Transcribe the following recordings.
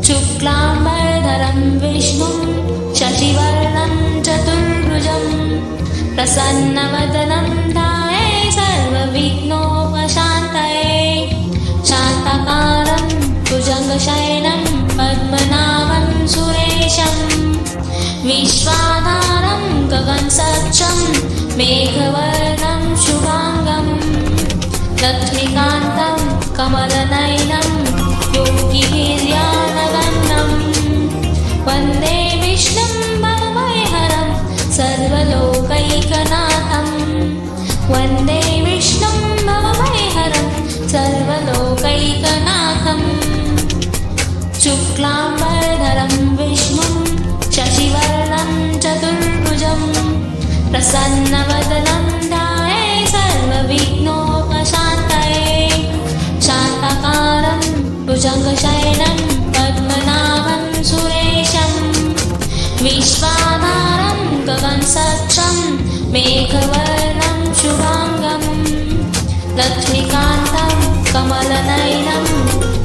शुक्लाम्बरधरं विष्णुं शशिवर्णं चतुर्भुजं प्रसन्नवदनं ध्याये सर्वविघ्नोपशान्तये शान्ताकारं भुजगशयनं पद्मनाभं सुरेशं विश्वाधारं गगनसदृशं मेघवर्णं शुभांगं लक्ष्मीकान्तं कमलनयनं योगिभिर्ध्यानगम्यं वन्दे विष्णुं भवभयहरं सर्वलोकैकनाथं वन्दे विष्णुं भवभयहरं सर्वलोकैकनाथं शुक्लाम्बरधरं विष्णुं शशिवर्णं चतुर्भुजं प्रसन्नवदनं ध्याये सर्वविघ्नोपशान्तये शान्ताकारं भुजगशयनं पद्मनाभं सुरेशं विश्वाधारं गगनसदृशं मेघवर्णं शुभांगं लक्ष्मीकान्तं कमलनयनं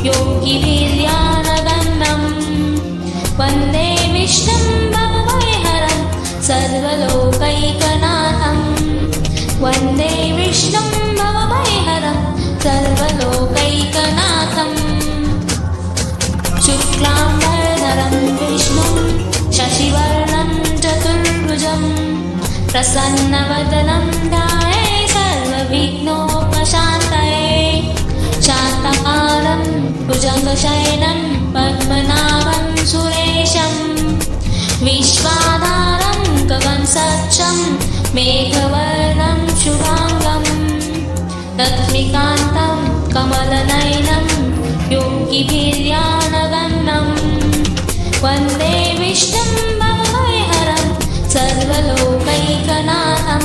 योगिभिर्ध्यानगम्यं वन्दे विष्णुं भवभयहरं सर्वलोकैकनाथं वन्दे विष्णुं भवभयहरं सर्वलोकैकनाथं शुक्लाम्बरधरं विष्णुं शशिवर्णं चतुर्भुजं प्रसन्नवदनं ध्याये सर्वविघ्नोपशान्तये शान्ताकारं भुजगशयनं पद्मनाभं सुरेशं विश्वाधारं गगनसदृशं मेघवर्णं शुभांगं लक्ष्मीकान्तं कमलनयनं योगिभिर्ध्यानगम्यं वन्दे विष्णुं भवभयहरं सर्वलोकैकनाथं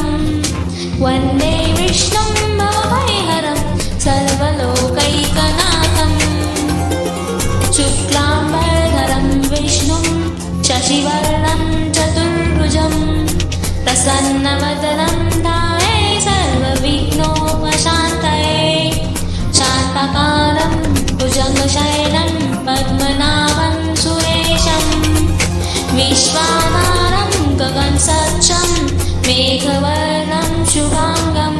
वन्दे विष्णुं भवभयहरं सर्वलोकैकनाथं शुक्लाम्बरधरं विष्णुं शशिवर्णं चतुर्भुजं प्रसन्नवदनं ध्याये सर्वविघ्नोपशान्तये शान्ताकारं भुजगशयनं पद्मनाभं सुरेशं विश्वाधारं गगनसदृशं मेघवर्णं शुभांगं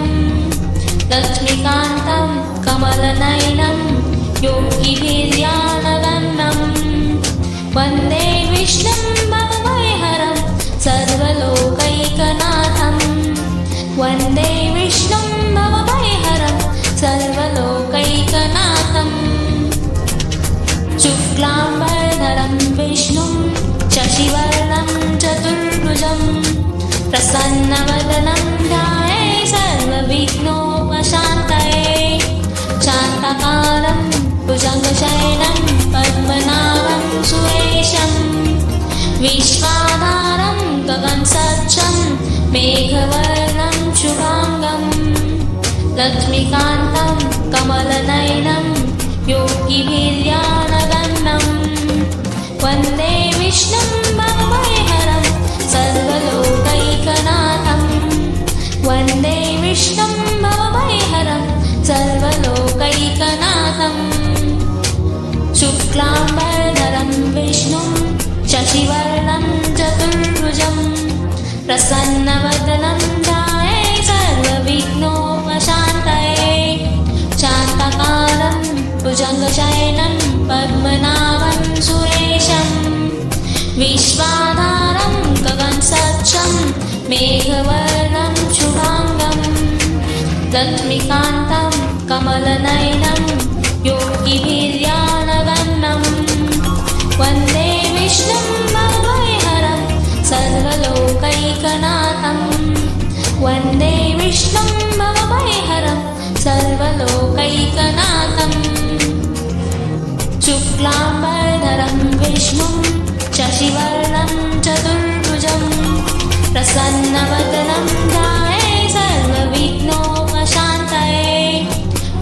लक्ष्मीकान्तं कमलनयनं योगिभिर्ध्यानगम्यं वन्दे विष्णुं भवभयहरं सर्वलोकैकनाथं वन्दे विष्णुं भवभयहरं सर्वलोकैकनाथं शुक्लाम्बरधरं विष्णुं शशिवर्णं चतुर्भुजं प्रसन्नवदनं ध्याये सर्वविघ्नोपशान्तये शान्ताकारं भुजगशयनं पद्मनाभं सुरेशं विश्वाधारं गगनसदृशं मेघवर्णं शुभांगं लक्ष्मीकान्तं कमलनयनं योगिभिर्ध्यानगम्यं वन्दे विष्णुं भवभयहरं सर्वलोकैकनाथं वन्दे विष्णुं भवभयहरं सर्वलोकैकनाथं शुक्लाम्बरधरं विष्णुं शशिवर्णं चतुर्भुजं प्रसन्नवदनं ध्याये सर्वविघ्नोपशान्तये शान्ताकारं भुजगशयनं पद्मनाभं सुरेशं विश्वाधारं गगनसदृशं मेघवर्णं शुभांगं लक्ष्मीकान्तं कमलनयनं योगिभिर्ध्यानगम्यं वन्दे विष्णुं भवभयहरं सर्वलोकैकनाथं वन्दे विष्णुं भवभयहरं सर्वलोकैकनाथं शुक्लाम्बरधरं विष्णुं शशिवर्णं चतुर्भुजं प्रसन्नवदनं ध्याये सर्वविघ्नोपशान्तये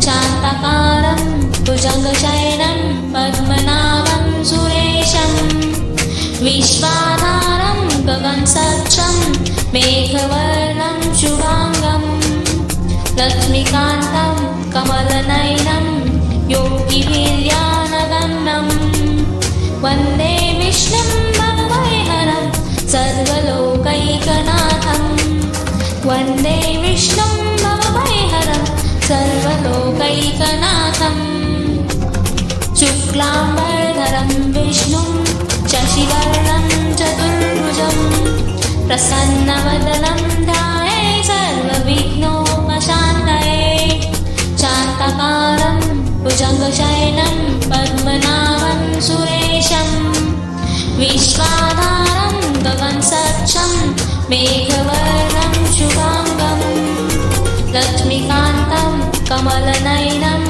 शान्ताकारं भुजगशयनं पद्मनाभं सुरेशं विश्वाधारं गगनसदृशं मेघवर्णं शुभांगं लक्ष्मीकान्तं कमलनयनं योगिभिर्ध्यानगम्यं शुक्लाम्बरधरं विष्णुं शशिवर्णं चतुर्भुजं प्रसन्नवदनं ध्याये सर्वविघ्नोपशान्तये शान्ताकारं भुजगशयनं पद्मनाभं सुरेशं विश्वाधारं गगनसदृशं मेघवर्णं शुभांगं लक्ष्मीकान्तं कमलनयनं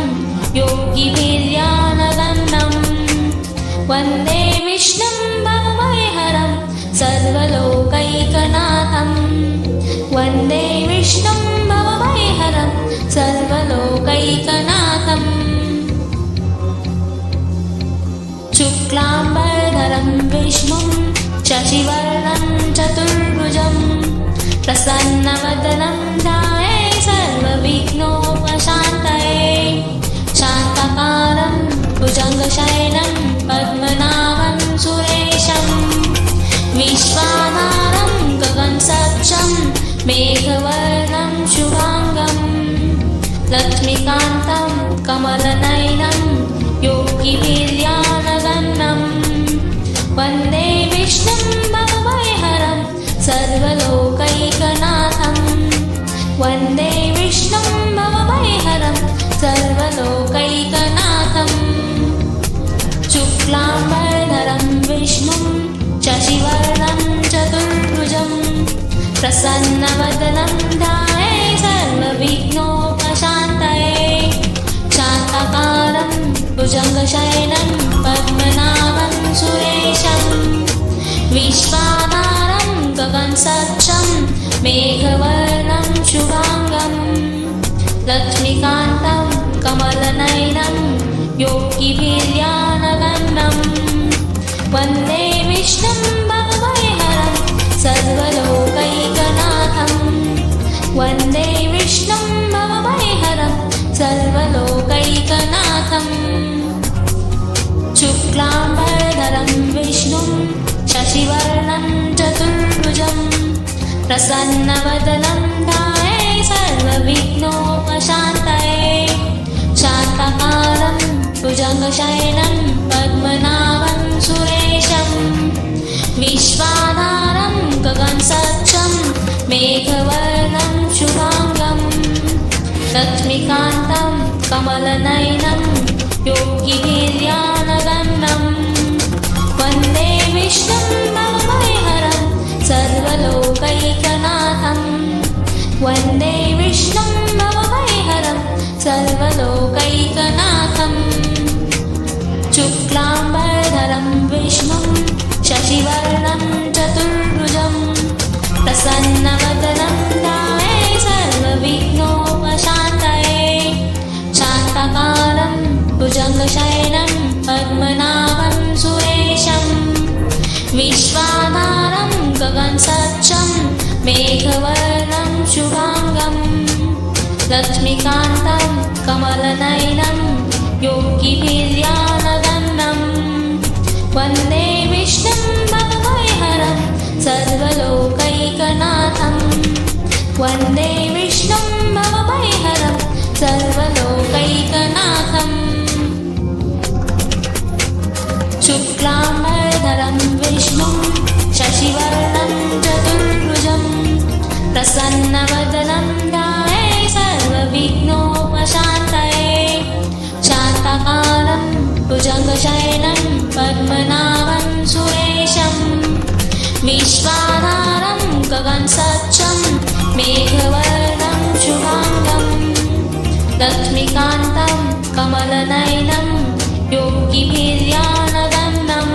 योगिभिर्ध्यानगम्यं वन्दे विष्णुं भवभयहरं सर्वलोकैकनाथं वन्दे विष्णुं भवभयहरं सर्वलोकैकनाथम् शुक्लाम्बरधरं विष्णुं शशिवर्णं चतुर्भुजं प्रसन्नवदनं ध्याये सर्वविघ्नोपशान्तये शान्ताकारं भुजगशयनं पद्मनाभं सुरेशं विश्वाधारं गगनसदृशं मेघवर्णं शुभांगं लक्ष्मीकान्तं कमलनयनं योगिभिर्ध्यानगम्यं वन्दे विष्णुं भवभयहरं सर्वलोकैकनाथं वन्दे विष्णुं भवभयहरं सर्वलोकैकनाथम् शुक्लाम्बरधरं विष्णुं शशिवर्णं चतुर्भुजं प्रसन्नवदनं ध्याये सर्वविघ्नोपशान्तये शान्ताकारं भुजगशयनं पद्मनाभं सुरेशं विश्वाधारं गगनसदृशं मेघवर्णं शुभांगं लक्ष्मीकान्तं कमलनयनं योगिभिर्ध्यानगम्यं वन्दे विष्णुं भवभयहरं सर्वलोकैकनाथं वन्दे विष्णुं भवभयहरं सर्वलोकैकनाथम् शुक्लाम्बरधरं विष्णुं शशिवर्णं चतुर्भुजं प्रसन्नवदनं ध्याये सर्वविघ्नोपशान्तये शान्ताकारं भुजगशयनं पद्मनाभं सुरेशं विश्वाधारं गगनसदृशं मेघवर्णं शुभांगं लक्ष्मीकान्तं कमलनयनं योगिभिर्ध्यानगम्यं वन्दे विष्णुं भवभयहरं सर्वलोकैकनाथं वन्दे विष्णुं भवभयहरं सर्वलोकैकनाथम् शुक्लाम्बरधरं विष्णुं शशिवर्णं चतुर्भुजं प्रसन्नवदनं ध्याये सर्वविघ्नोपशान्तये शान्ताकारं भुजगशयनं पद्मनाभं सुरेशं विश्वाधारं गगनसदृशं मेघवर्णं शुभांगं लक्ष्मीकान्तं कमलनयनं योगिभिर्ध्यानगम्यं वन्दे विष्णुं भवभयहरं सर्वलोकैकनाथं वन्दे विष्णुं भवभयहरं सर्वलोकैकनाथम् शुक्लाम्बरधरं विष्णुं शशिवर्णं चतुर्भुजं प्रसन्नवदनं ध्याये सर्वविघ्नोपशान्तये शान्ताकारं भुजगशयनं पद्मनाभं सुरेशं विश्वाधारं गगनसदृशं मेघवर्णं शुभांगं लक्ष्मीकान्तं कमलनयनं योगिभिर्ध्यानगम्यं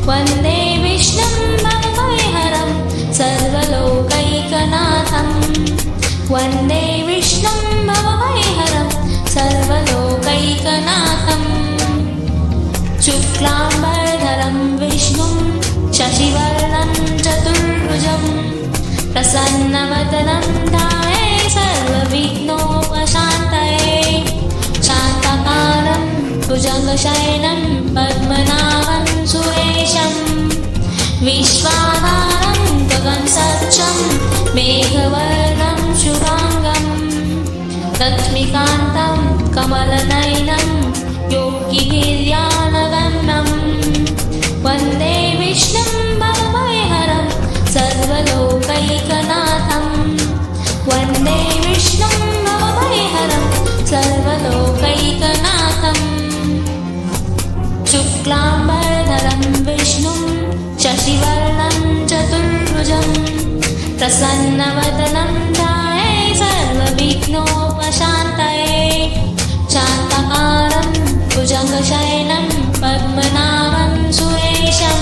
वन्दे विष्णुं भवभयहरं सर्वलोकैकनाथं वन्दे विष्णुं भवभयहरं सर्वलोकैकनाथम् शुक्लाम्बरधरं विष्णुं शशिवर्णं चतुर्भुजं प्रसन्नवदनं ध्याये सर्वविघ्नोपशान्तये शान्ताकारं भुजगशयनं पद्मनाभं सुरेशं विश्वाधारं गगनसदृशं मेघवर्णं शुभांगं लक्ष्मीकान्तं कमलनयनं योगिभिर्ध्यानगम्यं सर्वलोकैकनाथं वन्दे विष्णुं भवभयहरं सर्वलोकैकनाथम् शुक्लाम्बरधरं विष्णुं शशिवर्णं चतुर्भुजं प्रसन्नवदनं ध्याये सर्वविघ्नोपशान्तये शान्ताकारं भुजगशयनं पद्मनाभं सुरेशं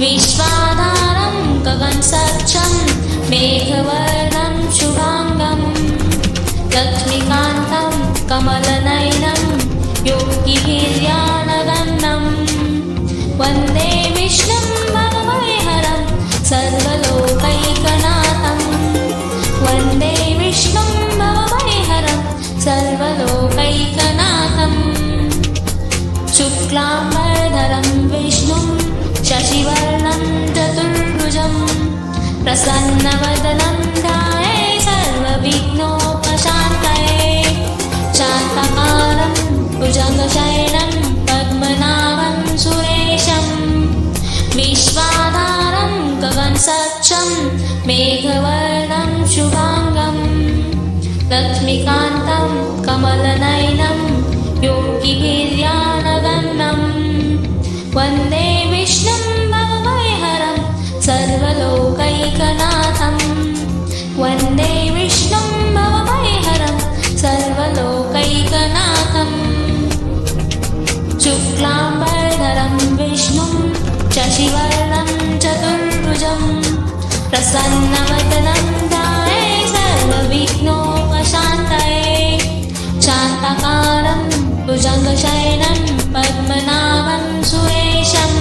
विश्वाधारं गगनसदृशं मेघवर्णं शुभाङ्गं लक्ष्मीकान्तं कमलनयनं योगिभिर्ध्यानगम्यं वन्दे विष्णुं भवभयहरं सर्वलोकैकनाथं वन्दे विष्णुं भवभयहरं सर्वलोकैकनाथम् शुक्लाम्बरधरं विष्णुं शशिवर्णं चतुर्भुजं प्रसन्नवदनं ध्याये सर्वविघ्नोपशान्तये शान्ताकारं भुजगशयनं पद्मनाभं सुरेशं विश्वाधारं गगनसदृशं मेघवर्णं शुभाङ्गं लक्ष्मीकान्तं कमलनयनं योगिभिर्ध्यानगम्यं वन्दे विष्णुं भवभयहरं सर्वलोकैकनाथं वन्दे विष्णुं भवभयहरं सर्वलोकैकनाथम् शुक्लाम्बरधरं विष्णुं शशिवर्णं चतुर्भुजं प्रसन्नवदनं ध्याये सर्वविघ्नोपशान्तये शान्ताकारं भुजगशयनं पद्मनाभं सुरेशं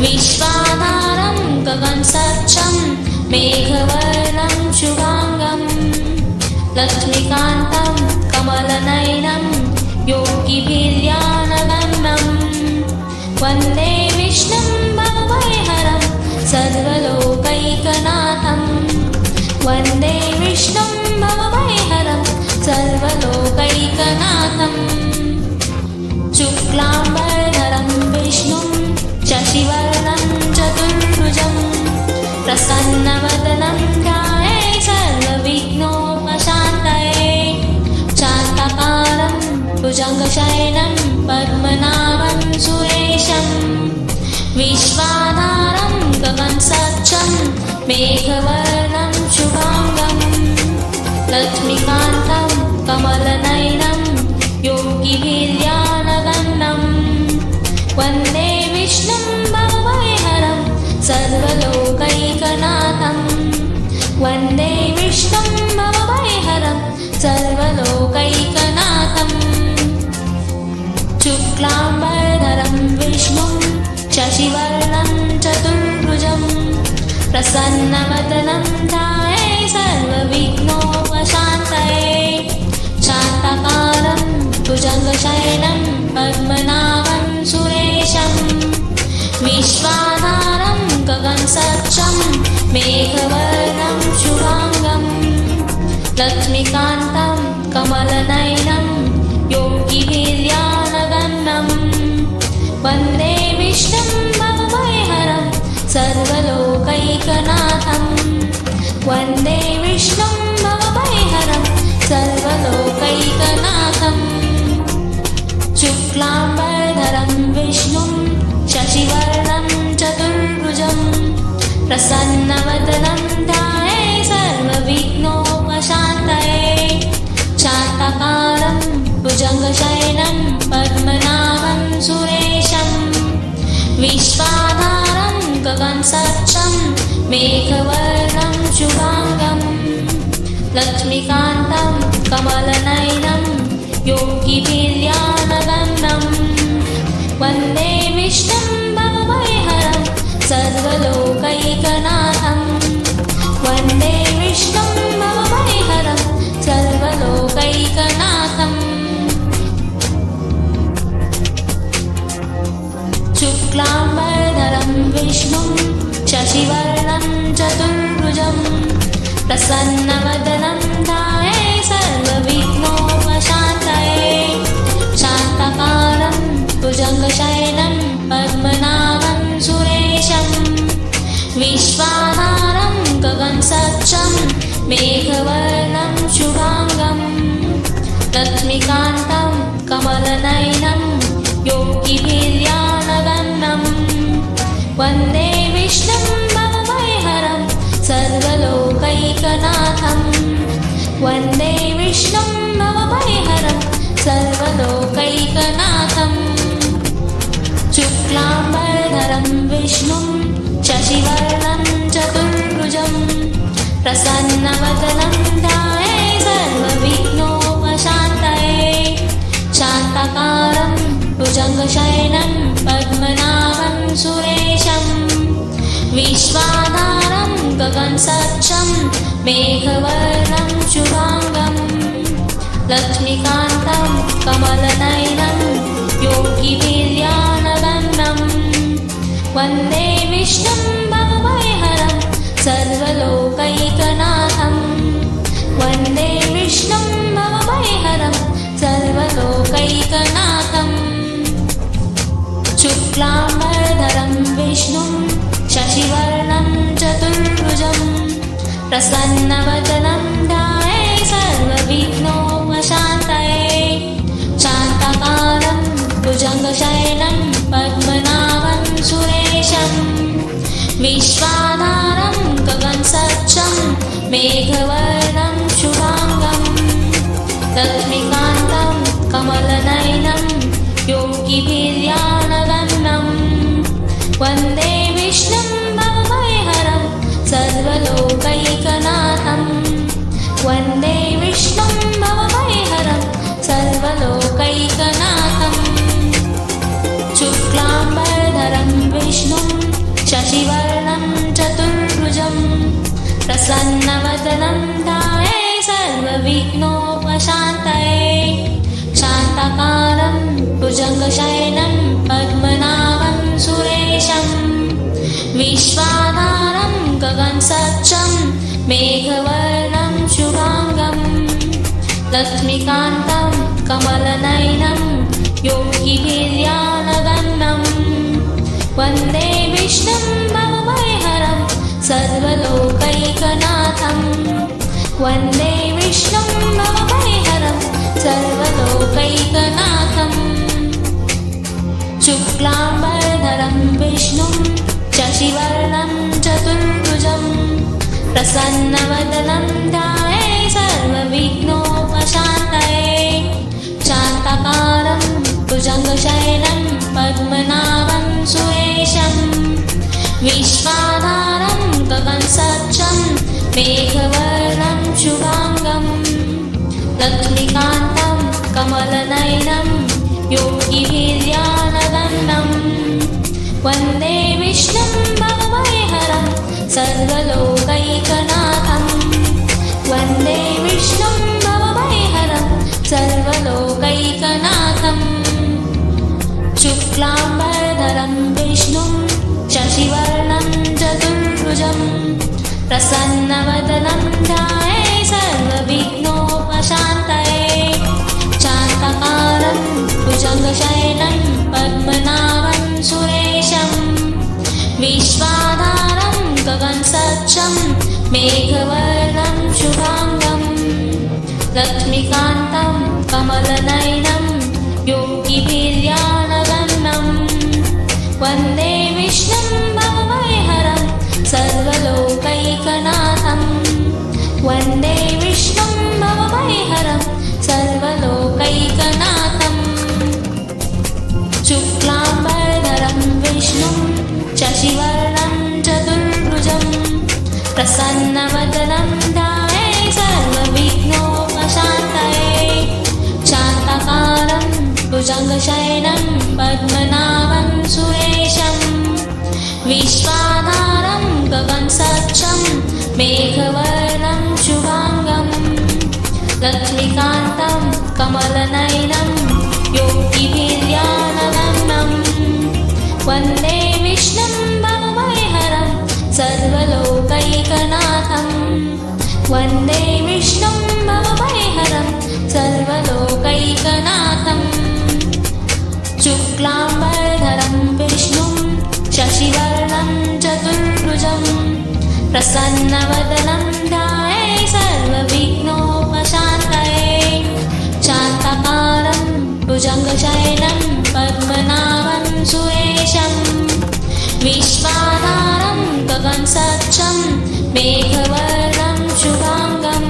विश्वाधारं गगनसदृशं मेघवर्णं शुभाङ्गं लक्ष्मीकान्तं कमलनयनं योगिभिर्ध्यानगम्यं वन्दे विष्णुं भवभयहरं सर्वलोकैकनाथं वन्दे विष्णुं भवभयहरं सर्वलोकैकनाथम् शुक्लाम्बरधरं विष्णुं शशिवर्णं चतुर्भुजं प्रसन्नवदनं ध्याये सर्वविघ्नोपशान्तये शान्ताकारं भुजगशयनं पद्मनाभं सुरेशं विश्वाधारं गगनसदृशं मेघवर्णं शुभाङ्गं लक्ष्मीकान्तं कमलनयनं योगिभिर्ध्यानगम्यं वन्दे विष्णुं भवभयहरं सर्वलोकैकनाथं वन्दे विष्णुं भवभयहरं सर्वलोकैकनाथम् शुक्लाम्बरधरं विष्णुं शशिवर्णं चतुर्भुजं प्रसन्नवदनं ध्याये सर्वविघ्नोपशान्तये शान्ताकारं भुजगशयनं पद्मनाभं सुरेशं विश्वाधारं गगनसदृशं मेघवर्णं शुभाङ्गं लक्ष्मीकान्तं कमलनयनं योगिभिर्ध्यानगम्यं वन्दे विष्णुं भवभयहरं सर्वलोकैकनाथं वन्दे विष्णुं भवभयहरं सर्वलोकैकनाथम् शुक्लाम्बरधरं विष्णुं शशिवर्णं चतुर्भुजं प्रसन्नवदनं ध्याये सर्वविघ्नोपशान्तये शान्ताकारं भुजगशयनं पद्मनाभं सुरेशं विश्वाधारं गगनसदृशं मेघवर्णं शुभाङ्गं लक्ष्मीकान्तं कमलनयनं योगिभिर्ध्यानगम्यं वन्दे विष्णुं भवभयहरं सर्वलोकैकनाथं वन्दे विष्णुं भवभयहरं सर्वलोकैकनाथम् शुक्लाम्बरधरं विष्णुं शशिवर्णं चतुर्भुजं प्रसन्नवदनं ध्याये सर्वविघ्नोपशान्तये शान्ताकारं भुजगशयनं पद्मनाभं सुरेशं विश्वाधारं मेघवर्णं शुभाङ्गं लक्ष्मीकान्तं कमलनयनं योगिभिर्ध्यानगम्यं वन्दे विष्णुं भवभयहरं सर्वलोकैकनाथं वन्दे विष्णुं भवभयहरं सर्वलोकैकनाथं शुक्लाम्बरधरं विष्णुं शशिवर्णं चतुर्भुजं प्रसन्नवदनं ध्याये सर्वविघ्नोपशान्तये शान्ताकारं भुजङ्गशयनं पद्मनाभं सुरेशं विश्वाधारं गगनसदृशं मेघवर्णं शुभाङ्गं लक्ष्मीकान्तं कमलनयनं योगिभिर्ध्यानगम्यं वन्दे विष्णुं भवभयहरं सर्वलोकैकनाथं वन्दे विष्णुं भवभयहरं सर्वलोकैकनाथं शुक्लाम्बरधरं विष्णुं शशिवर्णं चतुर्भुजं प्रसन्नवदनं ध्याये सर्वविघ्नोपशान्तये शान्ताकारं भुजङ्गशयनं पद्मनाभं सुरेशं विश्वाधारं गगनसदृशं मेघवर्णं शुभाङ्गं लक्ष्मीकान्तं कमलनयनं योगिभिर्ध्यानगम्यं वन्दे विष्णुं भवभयहरं सर्वलोकैकनाथं वन्दे विष्णुं भवभयहरं सर्वलोकैकनाथं शुक्लाम्बरधरं विष्णुं शशिवर्णं चतुर्भुजं प्रसन्नवदनं ध्याये सर्वविघ्नोपशान्तये शान्ताकारं भुजङ्गशयनं पद्मनाभं सुरेशं विश्वाधारं गगनसदृशं मेघवर्णं शुभाङ्गं लक्ष्मीकान्तं कमलनयनं योगिभिर्ध्यानगम्यं वन्दे विष्णुं भवभयहरं सर्वलोकैकनाथं वन्दे विष्णुं भवभयहरं सर्वलोकैकनाथं शुक्लाम्बरधरं विष्णुं शशिवर्णं चतुर्भुजं प्रसन्नवदनं ध्याये सर्वविघ्नोपशान्तये शान्ताकारं भुजङ्गशयनं पद्मनाभं सुरेशं विश्वाधारं गगनसदृशं मेघवर्णं शुभाङ्गं लक्ष्मीकान्तं कमलनयनं योगिभिर्ध्यानगम्यं वन्दे विष्णुं भवभयहरं सर्वलोकैकनाथं वन्दे विष्णुं भवभयहरं सर्वलोकैकनाथं शुक्लाम्बरधरं विष्णुं शशिवर्णं चतुर्भुजं प्रसन्नवदनं ध्याये सर्वविघ्नोपशान्तये शान्ताकारं भुजङ्गशयनं पद्मनाभं सुरेशं विश्वाधारं गगनसदृशं मेघवर्णं शुभाङ्गं लक्ष्मीकान्तं कमलनयनं योगिभिर्ध्यानगम्यं वन्दे विष्णुं भवभयहरं सर्वलोकैकनाथं वन्दे विष्णुं भवभयहरं सर्वलोकैकनाथं शुक्लाम्बरधरं विष्णुं शशिवर्णं चतुर्भुजं प्रसन्नवदनं ध्याये सर्वविघ्नोपशान्तये शान्ताकारं भुजङ्गशयनं पद्मनाभं सुरेशं विश्वाधारं गगनसदृशं मेघवर्णं शुभाङ्गं लक्ष्मीकान्तं कमलनयनं योगिभिर्ध्यानगम्यं वन्दे विष्णुं भवभयहरं सर्वलोकैकनाथं वन्दे विष्णुं भवभयहरं सर्वलोकैकनाथं शुक्लाम्बरधरं विष्णुं शशिवर्णं चतुर्भुजं प्रसन्नवदनं ध्याये सर्वविघ्नोपशान्तये शान्ताकारं भुजङ्गशयनं पद्मनाभं सुरेशं विश्वाधारं गगनसदृशं मेघवर्णं शुभाङ्गं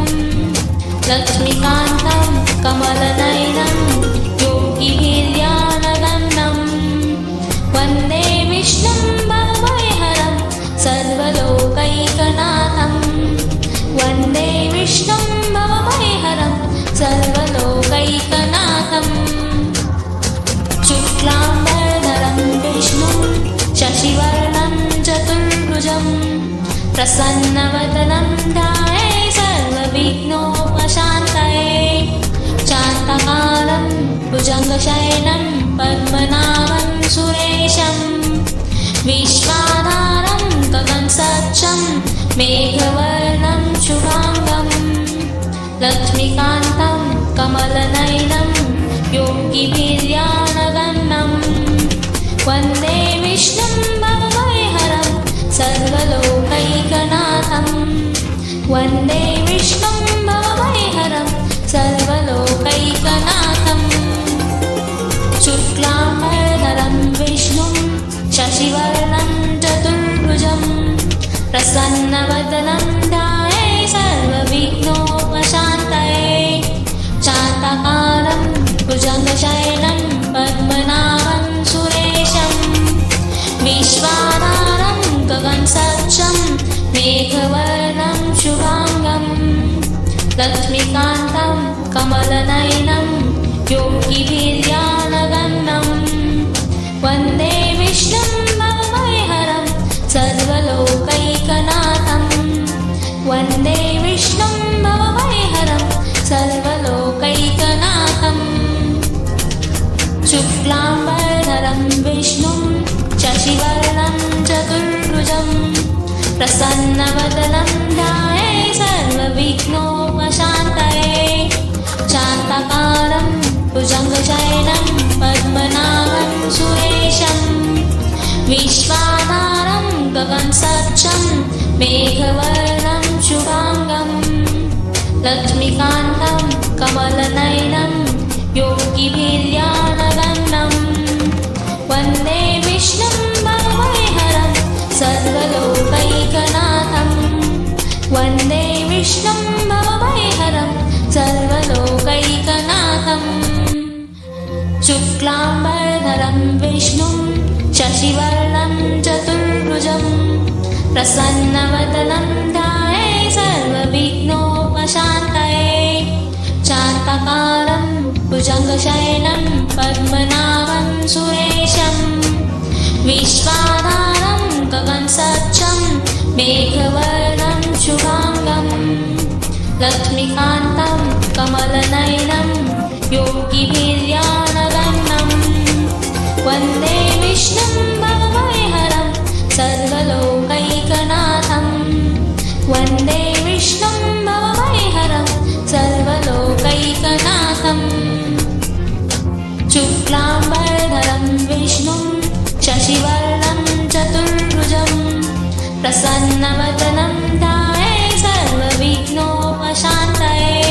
लक्ष्मीकान्तं कमलनयनं योगिभिर्ध्यानगम्यं वन्दे विष्णुं भवभयहरं सर्वलोकैकनाथं वन्दे विष्णुं भवभयहरं सर्वलोकैकनाथम् शुक्लाम्बरधरं विष्णुं शशिवर्णं चतुर्भुजं प्रसन्नवदनं ध्याये सर्वविघ्नोपशान्तये शान्ताकारं भुजङ्गशयनं पद्मनाभं सुरेशं विश्वाधारं गगनसदृशं मेघवर्णं शुभाङ्गं लक्ष्मीकान्तं कमलनयनं योगिभिर्ध्यानगम्यं वन्दे विष्णुं भवभयहरं सर्वलोकैकनाथं वन्दे विष्णुं भवभयहरं सर्वलोकैकनाथम् शुक्लाम्बरधरं विष्णुं शशिवर्णं चतुर्भुजं प्रसन्नवदनं ध्याये सर्वविघ्नोपशान्तये शान्ताकारं भुजङ्गशयनं पद्मनाभं सुरेशं विश्वाधारं गगनसदृशं मेघवर्णं शुभाङ्गं लक्ष्मीकान्तं कमलनयनं योगिभिर्ध्यानगम्यं वन्दे विष्णुं भवभयहरं सर्वलोकैकनाथं वन्दे विष्णुं भवभयहरं सर्वलोकैकनाथम् शुक्लाम्बरधरं विष्णुं शशिवर्णं चतुर्भुजं प्रसन्नवदनं ध्याये सर्वविघ्नोपशान्तये शान्ताकारं भुजङ्गशयनं पद्मनाभं सुरेशं विश्वाधारं गगनसदृशं मेघवर्णं शुभाङ्गं लक्ष्मीकान्तं कमलनयनं योगिभिर्ध्यानगम्यं वन्दे विष्णुं भवभयहरं सर्वलोकैकनाथं वन्दे विष्णुं भवभयहरं सर्वलोकैकनाथम् शुक्लाम्बरधरं विष्णुं शशिवर्णं चतुर्भुजं प्रसन्नवदनं ध्याये सर्वविघ्नोपशान्तये शान्ताकारं भुजङ्गशयनं पद्मनाभं सुरेशं विश्वाधारं गगनसदृशं मेघवर्णं शुभाङ्गं लक्ष्मीकान्तं कमलनयनं योगिभिर्ध्यानगम्यं वन्दे विष्णुं भवभयहरं सर्वलोकैकनाथं वन्दे विष्णुं भवभयहरं सर्वलोकैकनाथम् शुक्लाम्बरधरं विष्णुं शशिवर्णं चतुर्भुजं प्रसन्नवदनं ध्याये सर्वविघ्नोपशान्तये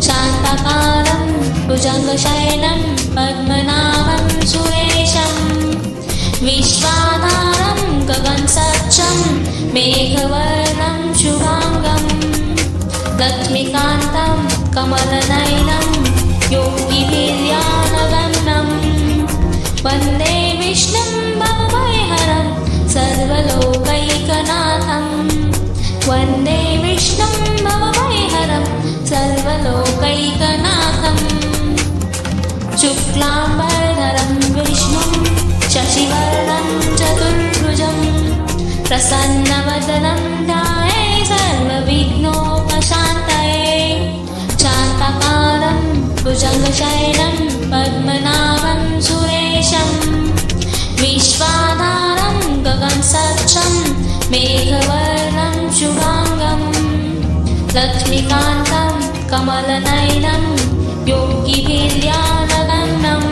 शान्ताकारं भुजङ्गशयनं पद्मनाभं सुरेशं विश्वाधारं गगनसदृशं मेघवर्णं शुभाङ्गं लक्ष्मीकान्तं कमलनयनं योगिभिर्ध्यानगम्यं वन्दे विष्णुं भवभयहरं सर्वलोकैकनाथं वन्दे विष्णुं भवभयहरं सर्वलोकैकनाथम् शुक्लाम्बरधरं विष्णुं शशिवर्णं चतुर्भुजं प्रसन्नवदनं ध्याये सर्वविघ्नोपशान्तये शान्ताकारं भुजङ्गशयनं पद्मनाभं सुरेशं विश्वाधारं गगनसदृशं मेघवर्णं शुभाङ्गं लक्ष्मीकान्तं कमलनयनं योगिभिर्ध्यानगम्यं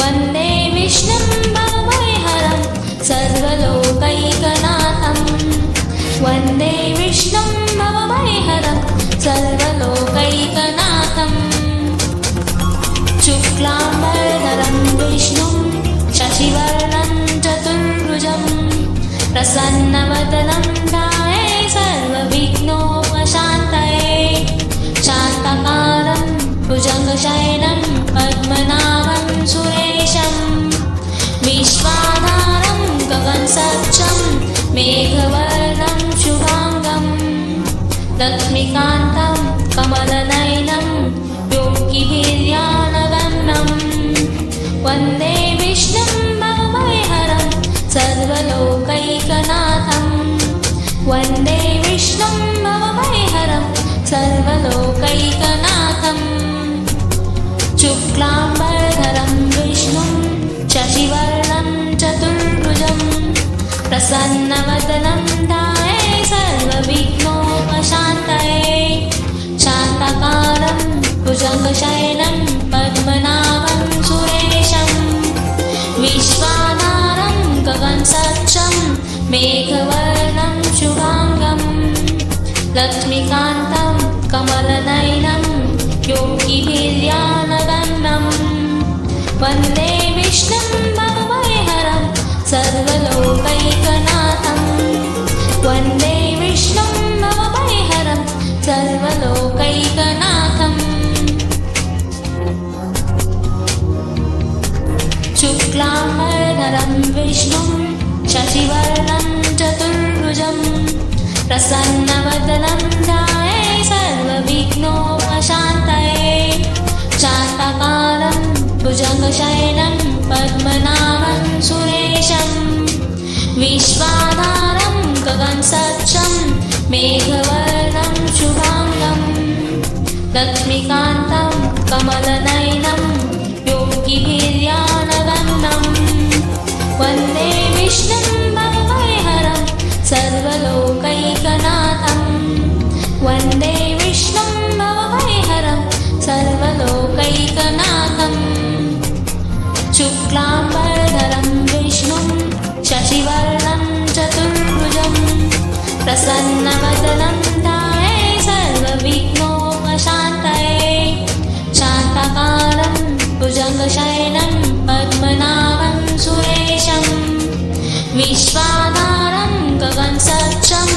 वन्दे विष्णुं भवभयहरं सर्वलोकैकनाथं वन्दे विष्णुं भवभयहरं शुक्लाम्बरधरं विष्णुं शशिवर्णं चतुर्भुजं प्रसन्नवदनं ध्याये सर्वविघ्नोपशान्तये शान्ताकारं भुजगशयनं पद्मनाभं सुरेशं विश्वाधारं गगनसदृशं मेघवर्णं शुभांगं लक्ष्मीकान्तं कमलनयनं योगिभिर्ध्यानगम्यं वन्दे विष्णुं भवभयहरं सर्वलोकैकनाथं वन्दे विष्णुं भवभयहरं सर्वलोकैकनाथं शुक्लाम्बरधरं विष्णुं शशिवर्णं चतुर्भुजं प्रसन्नवदनं ध्याये सर्वविघ्नोपशान्तये शान्ताकारं भुजगशयनं पद्मनाभं सुरेशं विश्वाधारं गगनसदृशं मेघवर्णं शुभांगं लक्ष्मीकान्तं कमलनयनं योगिभिर्ध्यानगम्यं वन्दे विष्णुं भवभयहरं सर्वलोकैकनाथं वन्दे विष्णुं भवभयहरं सर्वलोकैकनाथं शुक्लाम्बरधरं विष्णुं शशिवर्णं चतुर्भुजं प्रसन्नवदनं ध्याये सर्वविघ्नोपशान्तये शान्ताकारं भुजगशयनं पद्मनाभं सुरेशं विश्वाधारं गगनसदृशं मेघवर्णं शुभांगं लक्ष्मीकान्तं कमलनयनं योगिभिर्ध्यानगम्यं वन्दे विष्णुं भवभयहरं सर्वलोकैकनाथं वन्दे विष्णुं भवभयहरं सर्वलोकैकनाथं शुक्लाम्बरधरं विष्णुं शशिवर्णं चतुर्भुजं प्रसन्नवदनं ध्याये सर्वविघ्नोपशान्तये शान्ताकारं भुजगशयनं पद्मनाभं सुरेशं विश्वाधारं गगनसदृशं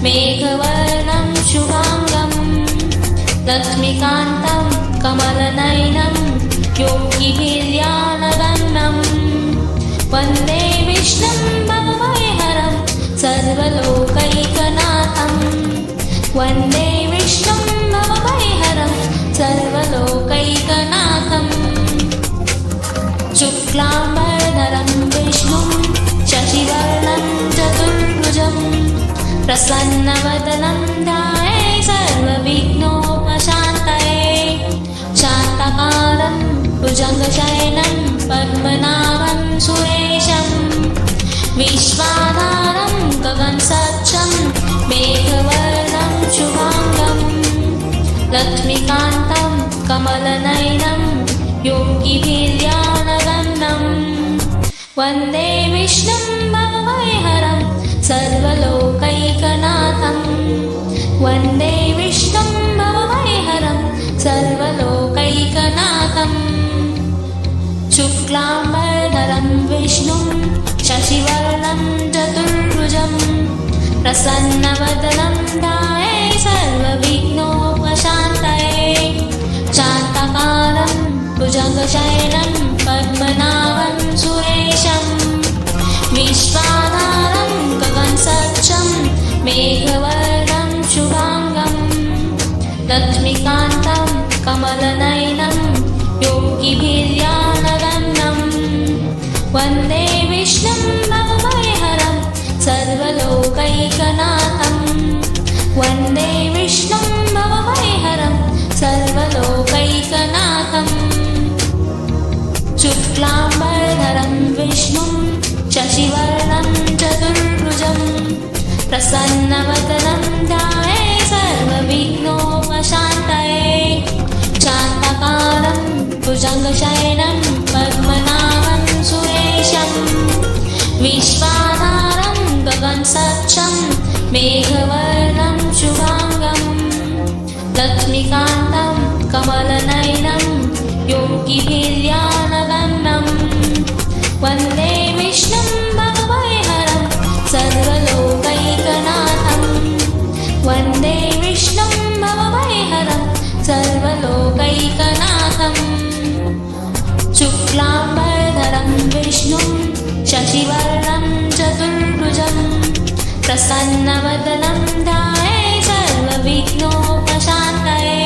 मेघवर्णं शुभांगं लक्ष्मीकान्तं कमलनयनं योगिभिर्ध्यानगम्यं वन्दे विष्णुं भवभयहरं सर्वलोकैकनाथं वन्दे विष्णुं भवभयहरं सर्वलोकैकनाथं शुक्लाम्बरधरं विष्णुं शशिवर्णं चतुर्भुजं प्रसन्नवदनं ध्याये सर्वविघ्नोपशान्तये शान्ताकारं भुजगशयनं पद्मनाभं सुरेशं विश्वाधारं गगनसदृशं मेघवर्णं शुभांगं लक्ष्मीकान्तं कमलनयनं योगिभिर्ध्यानगम्यं वन्दे विष्णुं भवभयहरं सर्वलोकैकनाथं वन्दे विष्णुं भवभयहरं सर्वलोकैकनाथं शुक्लाम्बरधरं विष्णुं शशिवर्णं चतुर्भुजं प्रसन्नवदनं ध्याये सर्वविघ्नोपशान्तये शान्ताकारं भुजगशयनं पद्मनाभं सुरेशं विश्वाधारं गगनसदृशं मेघवर्णं शुभांगं लक्ष्मीकान्तं कमलनयनं योगिभिर्ध्यानगम्यं वन्दे विष्णुं भवभयहरं सर्वलोकैकनाथं वन्दे विष्णुं भवभयहरं सर्वलोकैकनाथं शुक्लाम्बरधरं विष्णुं शशिवर्णं चतुर्भुजं प्रसन्नवदनं ध्याये सर्वविघ्नोपशान्तये शान्ताकारं भुजगशयनं पद्मनाभं सुरेशं विश्वाधारं गगनसदृशं मेघवर्णं शुभांगं लक्ष्मीकान्तं कमलनयनं योगिभिर्ध्यानगम्यं विष्णुं शशिवर्णं चतुर्भुजं प्रसन्नवदनं ध्याये सर्वविघ्नोपशान्तये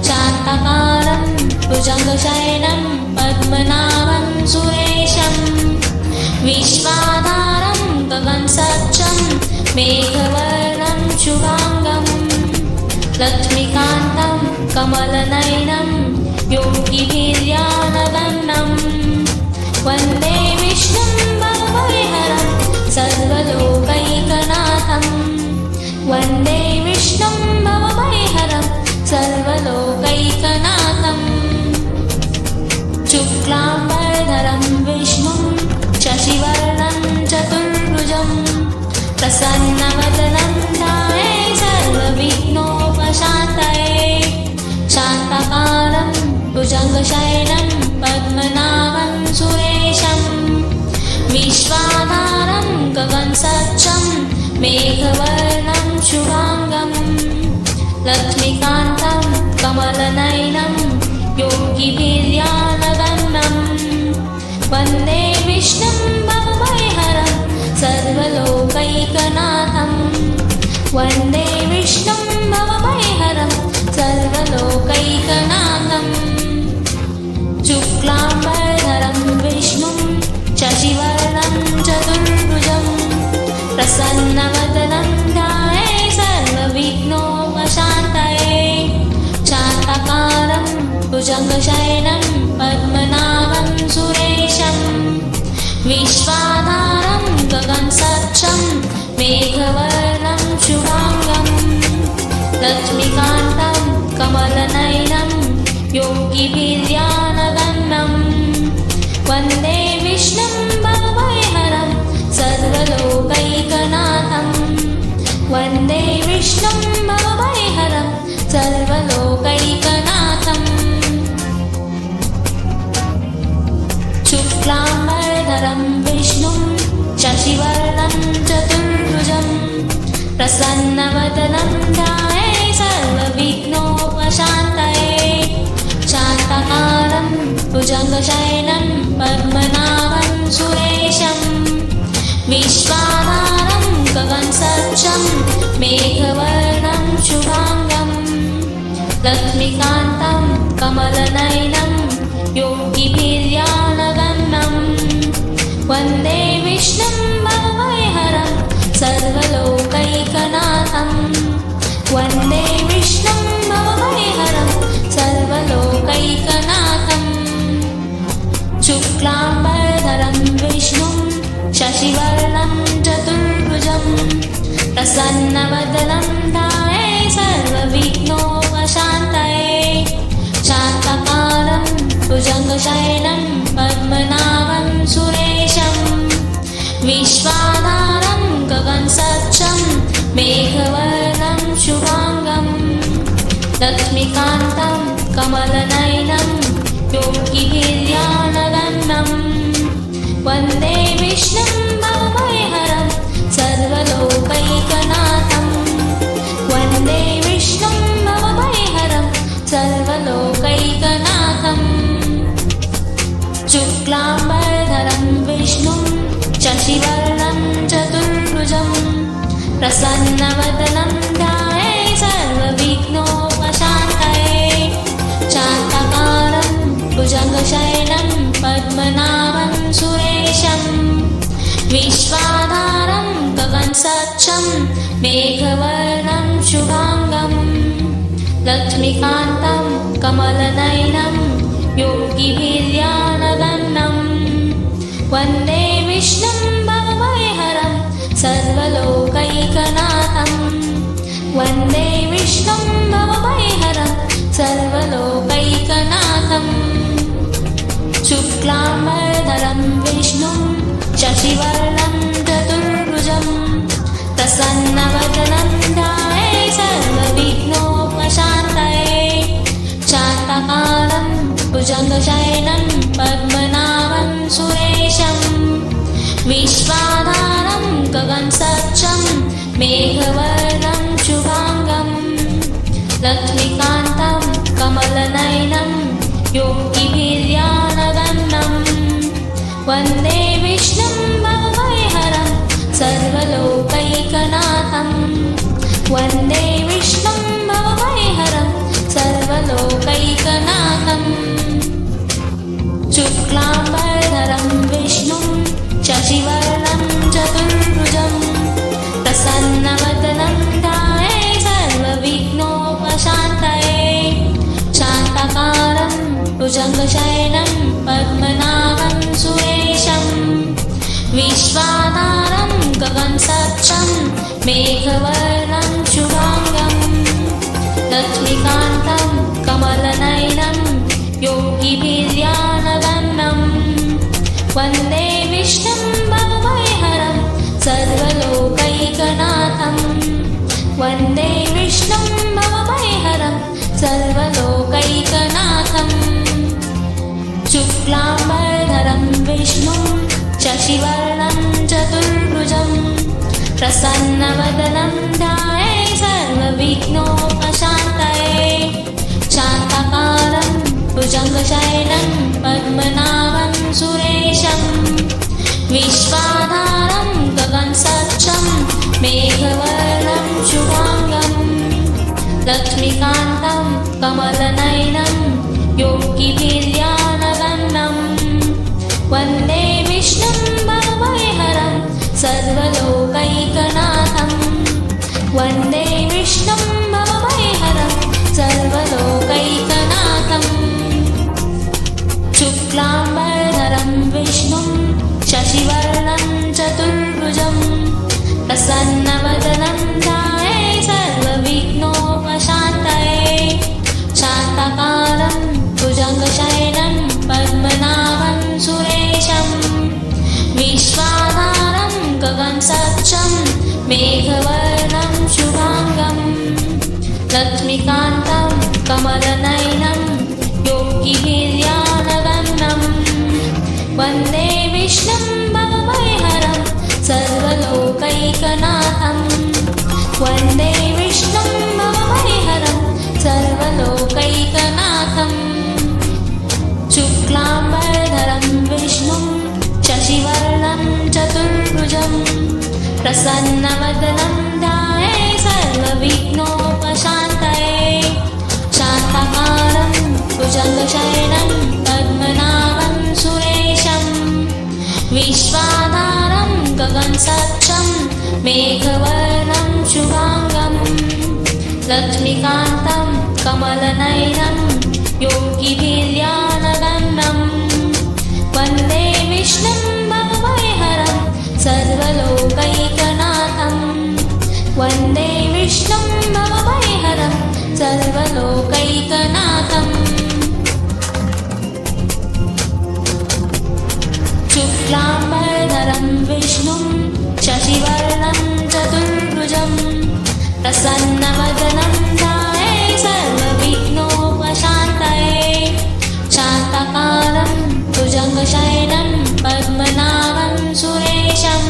शान्तकारं भुजगशयनं पद्मनाभं सुरेशं विश्वाधारं गगनसदृशं मेघवर्णं शुभांगं लक्ष्मीकान्तं कमलनयनं योगिभिर्ध्यानगम्यं वन्दे विष्णुं भवभयहरं सर्वलोकैकनाथं वन्दे विष्णुं भवभयहरं सर्वलोकैकनाथं शुक्लाम्बरधरं विष्णुं शशिवर्णं चतुर्भुजं प्रसन्नवदनं ध्याये सर्वविघ्नोपशान्तये शान्तकारं भुजगशयनं पद्मनाभं सुरेशं विश्वाधारं गगनसदृशं मेघवर्णं शुभांगं लक्ष्मीकान्तं कमलनयनं योगिभिर्ध्यानगम्यं वन्दे विष्णुं भवभयहरं सर्वलोकैकनाथं वन्दे विष्णुं भवभयहरं सर्वलोकैकनाथं शुक्लाम्बरधरं विष्णुं शशिवर्णं चतुर्भुजं प्रसन्नवदनं ध्याये सर्वविघ्नोपशान्तये शान्तकारं भुजगशयनं पद्मनाभं सुरेशं विश्वाधारं गगनसदृशं मेघवर्णं शुभांगं लक्ष्मीकान्तं कमलनयनं योगिभिर्ध्यानगम्यं वन्दे विष्णुं भवभयहरं सर्वलोकैकनाथं वन्दे विष्णुं भवभयहरं सर्वलोकैकनाथं शुक्लाम्बरधरं विष्णुं शशिवर्णं चतुर्भुजं प्रसन्नवदनं ध्याये सर्वविघ्नोपशान्तये शान्तकारं भुजगशयनं पद्मनाभं सुरेशं विश्वाधारं गगनसदृशं मेघवर्णं शुभांगं लक्ष्मीकान्तं कमलनयनं योगिभिर्ध्यानगम्यं वन्दे विष्णुं भवभयहरं सर्वलोकैकनाथं वन्दे विष्णुं भवभयहरं सर्वलोकैकनाथं शुक्लाम्बरधरं विष्णुं शशिवर्णं चतुर्भुजं प्रसन्नवदनं ध्याये सर्वविघ्नोपशान्तये शान्तकारं भुजगशयनं पद्मनाभं सुरेशं विश्वाधारं गगनसदृशं मेघवर्णं शुभांगं लक्ष्मीकान्तं कमलनयनं योगिभिर्ध्यानगम्यं वन्दे विष्णुं भवभयहरं सर्वलोकैकनाथं वन्दे विष्णुं भवभयहरं सर्वलोकैकनाथं शुक्लाम्बरधरं विष्णुं शशिवर्णं चतुर्भुजं प्रसन्नवदनं ध्याये सर्वविघ्नोपशान्तये शान्तकारं भुजगशयनं पद्मनाभं सुरेशं विश्वाधारं गगनसदृशं मेघवर्णं शुभांगं लक्ष्मीकान्तं कमलनयनं योगिभिर्ध्यानगम्यं वन्दे विष्णुं भवभयहरं सर्वलोकैकनाथं वन्दे विष्णुं भवभयहरं सर्वलोकैकनाथं शुक्लाम्बरधरं विष्णुं शशिवर्णं चतुर्भुजं प्रसन्नवदनं ध्याये सर्वविघ्नोपशान्तये शान्तकारं भुजगशयनं पद्मनाभं सुरेशं विश्वाधारं गगनसदृशं मेघवर्णं शुभांगं लक्ष्मीकान्तं कमलनयनं योगिभिर्ध्यानगम्यं वन्दे विष्णुं भवभयहरं सर्वलोकैकनाथं वन्दे विष्णुं भवभयहरं सर्वलोकैकनाथम् शुक्लाम्बरधरं विष्णुं शशिवर्णं चतुर्भुजं प्रसन्नवदनं ध्याये सर्वविघ्नोपशान्तये शान्ताकारं भुजङ्गशयनं पद्मनाभं सुरेशं विश्वाधारं गगनसदृशं मेघवर्णं शुभाङ्गं लक्ष्मीकान्तं कमलनयनं योगिभिर्ध्यानगम्यं वन्दे विष्णुं भवभयहरं सर्वलोकैकनाथं वन्दे विष्णुं भवभयहरं सर्वलोकैकनाथम् शुक्लाम्बरधरं विष्णुं शशिवर्णं चतुर्भुजं प्रसन्नवदनं ध्याये सर्वविघ्नोपशान्तये शान्ताकारं भुजङ्गशयनं पद्मनाभं सुरेशं विश्वाधारं गगनसदृशं मेघवर्णं शुभाङ्गं लक्ष्मीकान्तं कमलनयनं योगिभिर्ध्यानगम्यं वन्दे विष्णुं भवभयहरं सर्वलोकैकनाथं वन्दे विष्णुं भवभयहरं सर्वलोकैकनाथम् शुक्लाम्बरधरं विष्णुं शशिवर्णं चतुर्भुजं प्रसन्नवदनं ध्याये सर्वविघ्नोपशान्तये शान्ताकारं भुजङ्गशयनं पद्मनाभं सुरेशं विश्वाधारं गगनसदृशं मेघवर्णं शुभाङ्गं लक्ष्मीकान्तं कमलनयनं योगिभिर्ध्यानगम्यं वन्दे विष्णुं भवभयहरं सर्वलोकैकनाथं वन्दे विष्णुं भवभयहरं सर्वलोकैकनाथम् शुक्लाम्बरधरं विष्णुं शशिवर्णं चतुर्भुजं प्रसन्नवदनं ध्याये सर्वविघ्नोपशान्तये शान्ताकारं भुजङ्गशयनं पद्मनाभं सुरेशं विश्वाधारं गगनसदृशं मेघवर्णं शुभाङ्गं लक्ष्मीकान्तं कमलनयनं योगिभिर्ध्यानगम्यं वन्दे विष्णुं भवभयहरं सर्वलोकैकनाथं वन्दे विष्णुं भवभयहरं सर्वलोकैकनाथम् शुक्लाम्बरधरं विष्णुं शशिवर्णं चतुर्भुजं प्रसन्नवदनं ध्याये सर्वविघ्नोपशान्तये शान्ताकारं भुजङ्गशयनं पद्मनाभं सुरेशं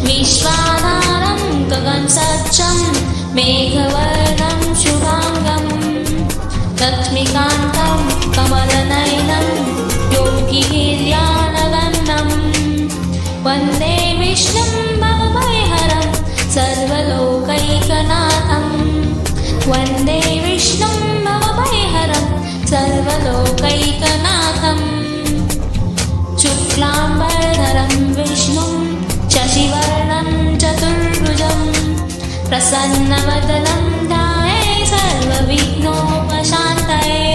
विश्वाधारं गगनसदृशं मेघवर्णं शुभाङ्गं लक्ष्मीकान्तं कमलनयनं योगिभिर्ध्यानगम्यं वन्दे विष्णुं भवभयहरं सर्वलोकैकनाथं वन्दे विष्णुं भवभयहरं सर्वलोकैकनाथम् शुक्लाम्बरधरं विष्णुं शशिवर्णं चतुर्भुजं प्रसन्नवदनं ध्याये सर्वविघ्नोपशान्तये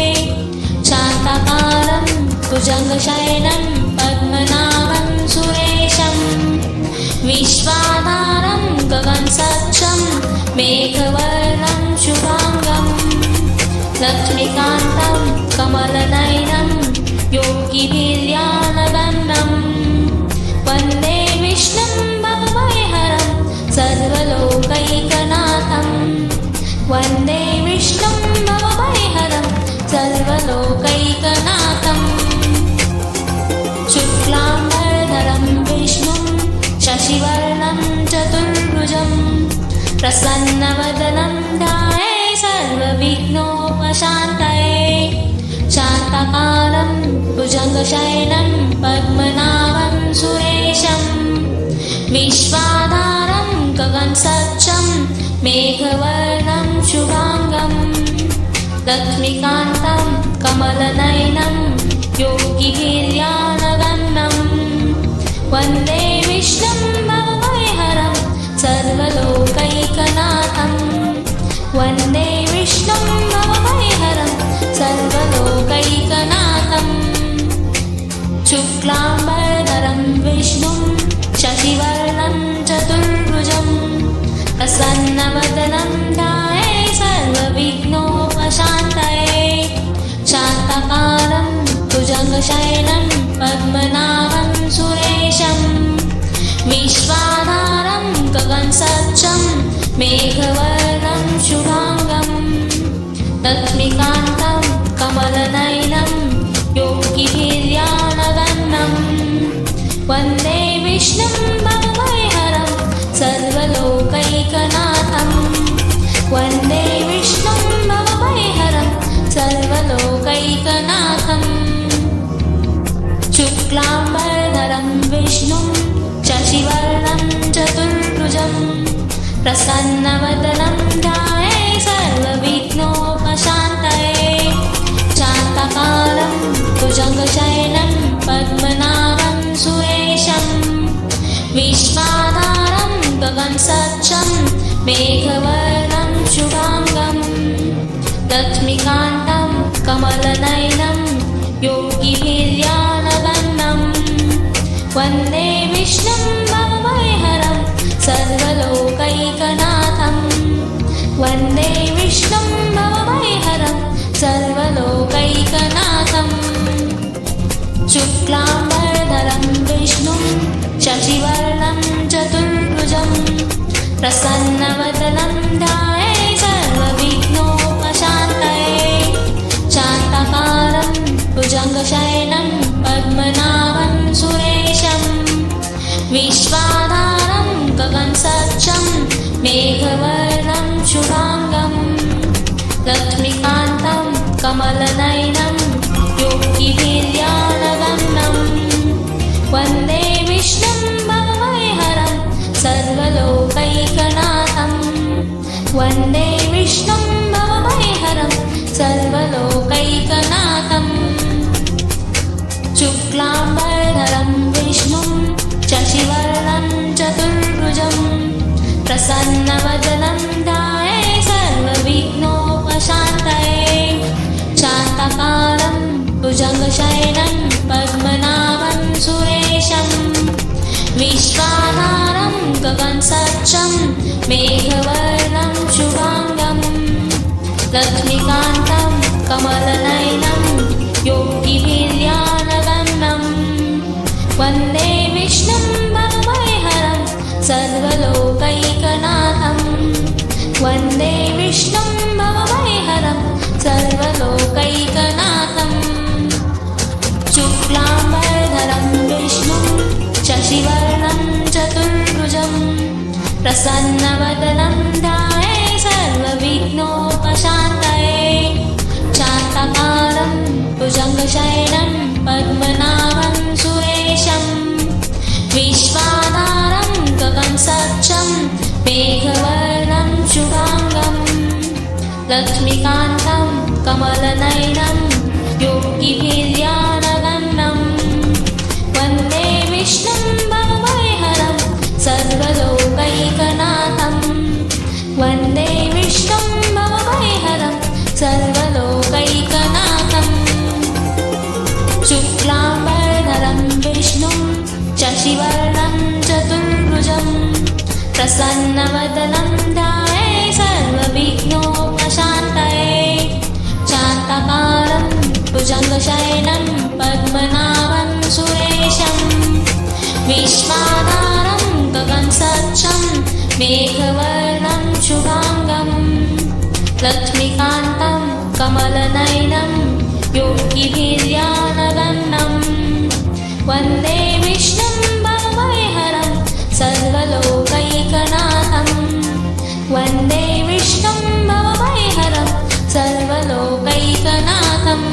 शान्ताकारं भुजङ्गशयनं पद्मनाभं सुरेशं विश्वाधारं गगनसदृशं मेघवर्णं शुभाङ्गं लक्ष्मीकान्तं कमलनयनं योगिभिर्ध्यानगम्यं वन्दे विष्णुं भवभयहरं सर्वलोकैकनाथं वन्दे विष्णुं भवभयहरं सर्वलोकैकनाथम् शुक्लाम्बरधरं विष्णुं शशिवर्णं चतुर्भुजं प्रसन्नवदनं ध्याये सर्वविघ्नोपशान्तये शान्ताकारं भुजङ्गशयनं पद्मनाभं मेघवर्णं शुभाङ्गं लक्ष्मीकान्तं कमलनयनं योगिभिर्ध्यानगम्यं वन्दे विष्णुं भवभयहरं सर्वलोकैकनाथं वन्दे विष्णुं भवभयहरं सर्वलोकैकनाथम् शुक्लाम्बरधरं विष्णुं शशिवर्णं चतुर्भुजं प्रसन्नवदनं ध्याये सर्वविघ्नोपशान्तये शान्तकारं भुजगशयनं पद्मनाभं सुरेशं विश्वाधारं गगनसदृशं मेघवर्णं शुभाङ्गं लक्ष्मीकान्तं कमलनयनं योगिभिर्ध्यानगम्यं वन्दे विष्णुं भवभयहरं सर्वलोकैकनाथं वन्दे विष्णुं भवभयहरं सर्वलोकैकनाथम् शुक्लाम्बरधरं विष्णुं शशिवर्णं चतुर्भुजं प्रसन्नवदनं ध्याये सर्वविघ्नोपशान्तये शान्तकारं भुजगशयनं पद्मनाभं सुरेशं विश्वाधारं गगनसदृशं मेघवर्णं शुभाङ्गं लक्ष्मीकान्तं कमलनयनं योगिभिर्ध्यानगम्यं वन्दे विष्णुं भवभयहरं सर्वलोकैकनाथं वन्दे विष्णुं भवभयहरं सर्वलोकैकनाथम् शुक्लाम्बरधरं विष्णुं शशिवर्णं चतुर्भुजं प्रसन्नवदनं ध्याये सर्वविघ्नोपशान्तये शान्तकारं भुजगशयनं पद्मनाभं सुरेशं विश्वाधारं गगनसदृशं मेघवर्णं शुभाङ्गं लक्ष्मीकान्तं कमलनयनं योगिभिर्ध्यानगम्यं वन्दे विष्णुं भवभयहरं सर्वलोकैकनाथं वन्दे विष्णुं भवभयहरं सर्वलोकैकनाथम् शुक्लाम्बरधरं विष्णुं शशिवर्णं चतुर्भुजं प्रसन्नवदनं ध्याये सर्वविघ्नोपशान्तये शान्तकारं भुजगशयनं पद्मनाभं सुरेशं विश्वाधारं गगनसदृशं मेघवर्णं शुभाङ्गं लक्ष्मीकान्तं कमलनयनं योगिभिर्ध्यानगम्यं वन्दे विष्णुं भवभयहरं सर्वलोकैकनाथं वन्दे विष्णुं भवभयहरं सर्वलोकैकनाथम् शुक्लाम्बरधरं विष्णुं शशिवर्णं चतुर्भुजं प्रसन्नवदनं ध्याये सर्वविघ्नोपशान्तये शान्तकारं भुजगशयनं पद्मनाभं सुरेशं विश्वाधारं गगनसदृशं मेघवर्णं शुभाङ्गं लक्ष्मीकान्तं कमलनयनं योगिभिर्ध्यानगम्यं वन्दे विष्णुं भवभयहरं सर्वलोकैकनाथं वन्दे विष्णुं भवभयहरं सर्वलोकैकनाथम् शुक्लाम्बरधरं विष्णुं शशिवर्णं चतुर्भुजं प्रसन्नवदनं ध्याये सर्वविघ्नोपशान्तये शान्तकारं भुजगशयनं पद्मनाभं सुरेशं विश्वाधारं गगनसदृशं मेघवर्णं शुभाङ्गं लक्ष्मीकान्तं कमलनयनं योगिभिर्ध्यानगम्यं वन्दे विष्णुं भवभयहरं सर्वलोकैकनाथं वन्दे विष्णुं भवभयहरं सर्वलोकैकनाथम्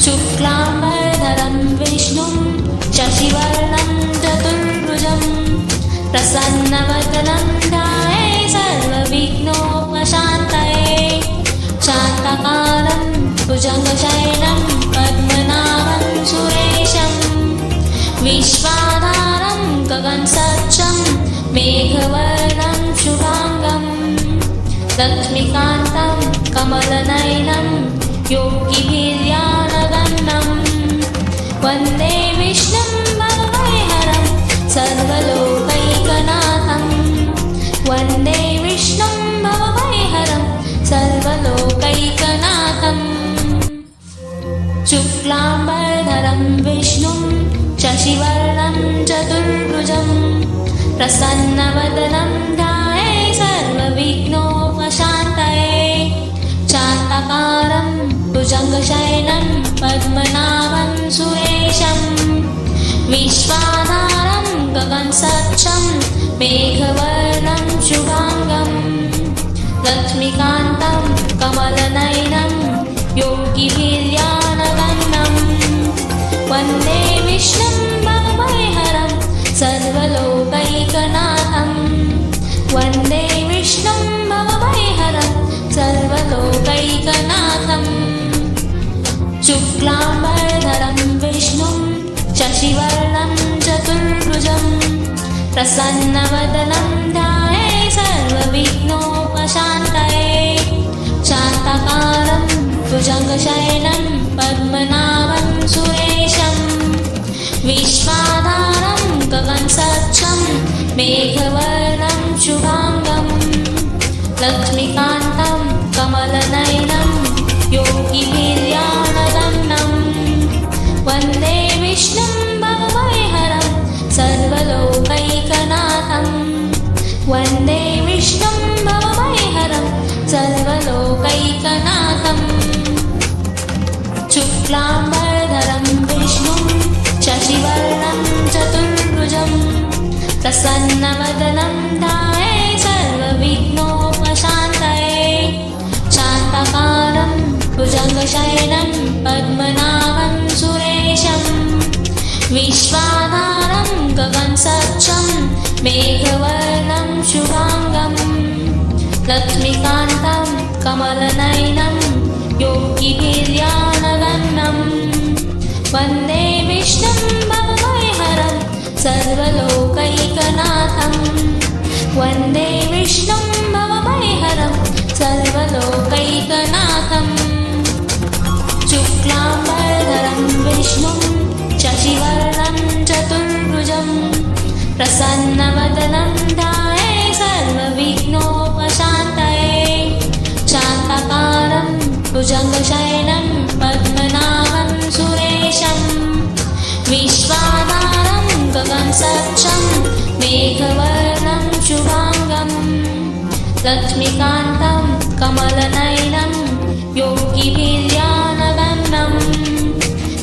शुक्लाम्बरधरं विष्णुं शशिवर्णं चतुर्भुजं प्रसन्नवदनं ध्याये भुजङ्गशयनं पद्मनाभं सुरेशं विश्वाधारं गगनसदृशं मेघवर्णं शुभाङ्गं लक्ष्मीकान्तं कमलनयनं योगिभिर्ध्यानगम्यं वन्दे विष्णुं भवभयहरं सर्वलोकैकनाथं वन्दे विष्णुं भवभयहरं सर्वलोकैकनाथम् शुक्लाम्बरधरं विष्णुं शशिवर्णं चतुर्भुजं प्रसन्नवदनं ध्याये सर्वविघ्नोपशान्तये शान्ताकारं भुजङ्गशयनं पद्मनाभं सुरेशं विश्वाधारं गगनसदृशं मेघवर्णं शुभाङ्गं लक्ष्मीकान्तं कमलनयनं योगिभिर्ध्यानगम्यं वन्दे विष्णुं भवभयहरं सर्वलोकैकनाथं वन्दे विष्णुं भवभयहरं सर्वलोकैकनाथम् शुक्लाम्बरधरं विष्णुं शशिवर्णं चतुर्भुजं प्रसन्नवदनं ध्याये सर्वविघ्नोपशान्तये शान्ताकारं भुजङ्गशयनं पद्मनाभं सुरेशं विश्वाधारं गगनसदृशं मेघवर्णं शुभाङ्गं लक्ष्मीकान्तं कमलनयनं योगिभिर्ध्यानगम्यं वन्दे विष्णुं भवभयहरं सर्वलोकैकनाथं वन्दे विष्णुं भवभयहरं सर्वलोकैकनाथम् शुक्लाम्बरधरं विष्णुं शशिवर्णं चतुर्भुजं प्रसन्नवदनं ध्याये सर्वविघ्नोपशान्तये शान्ताकारं भुजङ्गशयनं पद्मनाभं सुरेशं विश्वाधारं गगनसदृशं मेघवर्णं शुभाङ्गं लक्ष्मीकान्तं कमलनयनं योगिभिर्ध्यानगम्यं वन्दे विष्णुं भवभयहरं सर्वलोकैकनाथं वन्दे विष्णुं भवभयहरं सर्वलोकैकनाथम् शुक्लाम्बरधरं विष्णुं शशिवर्णं चतुर्भुजं प्रसन्नवदनं ध्याये सर्वविघ्नोपशान्तये शान्ताकारं भुजङ्गशयनं पद्मनाभं सुरेशं विश्वाधारं गगनसदृशं मेघवर्णं शुभाङ्गं लक्ष्मीकान्तं कमलनयनं योगिभिर्ध्यानगम्यं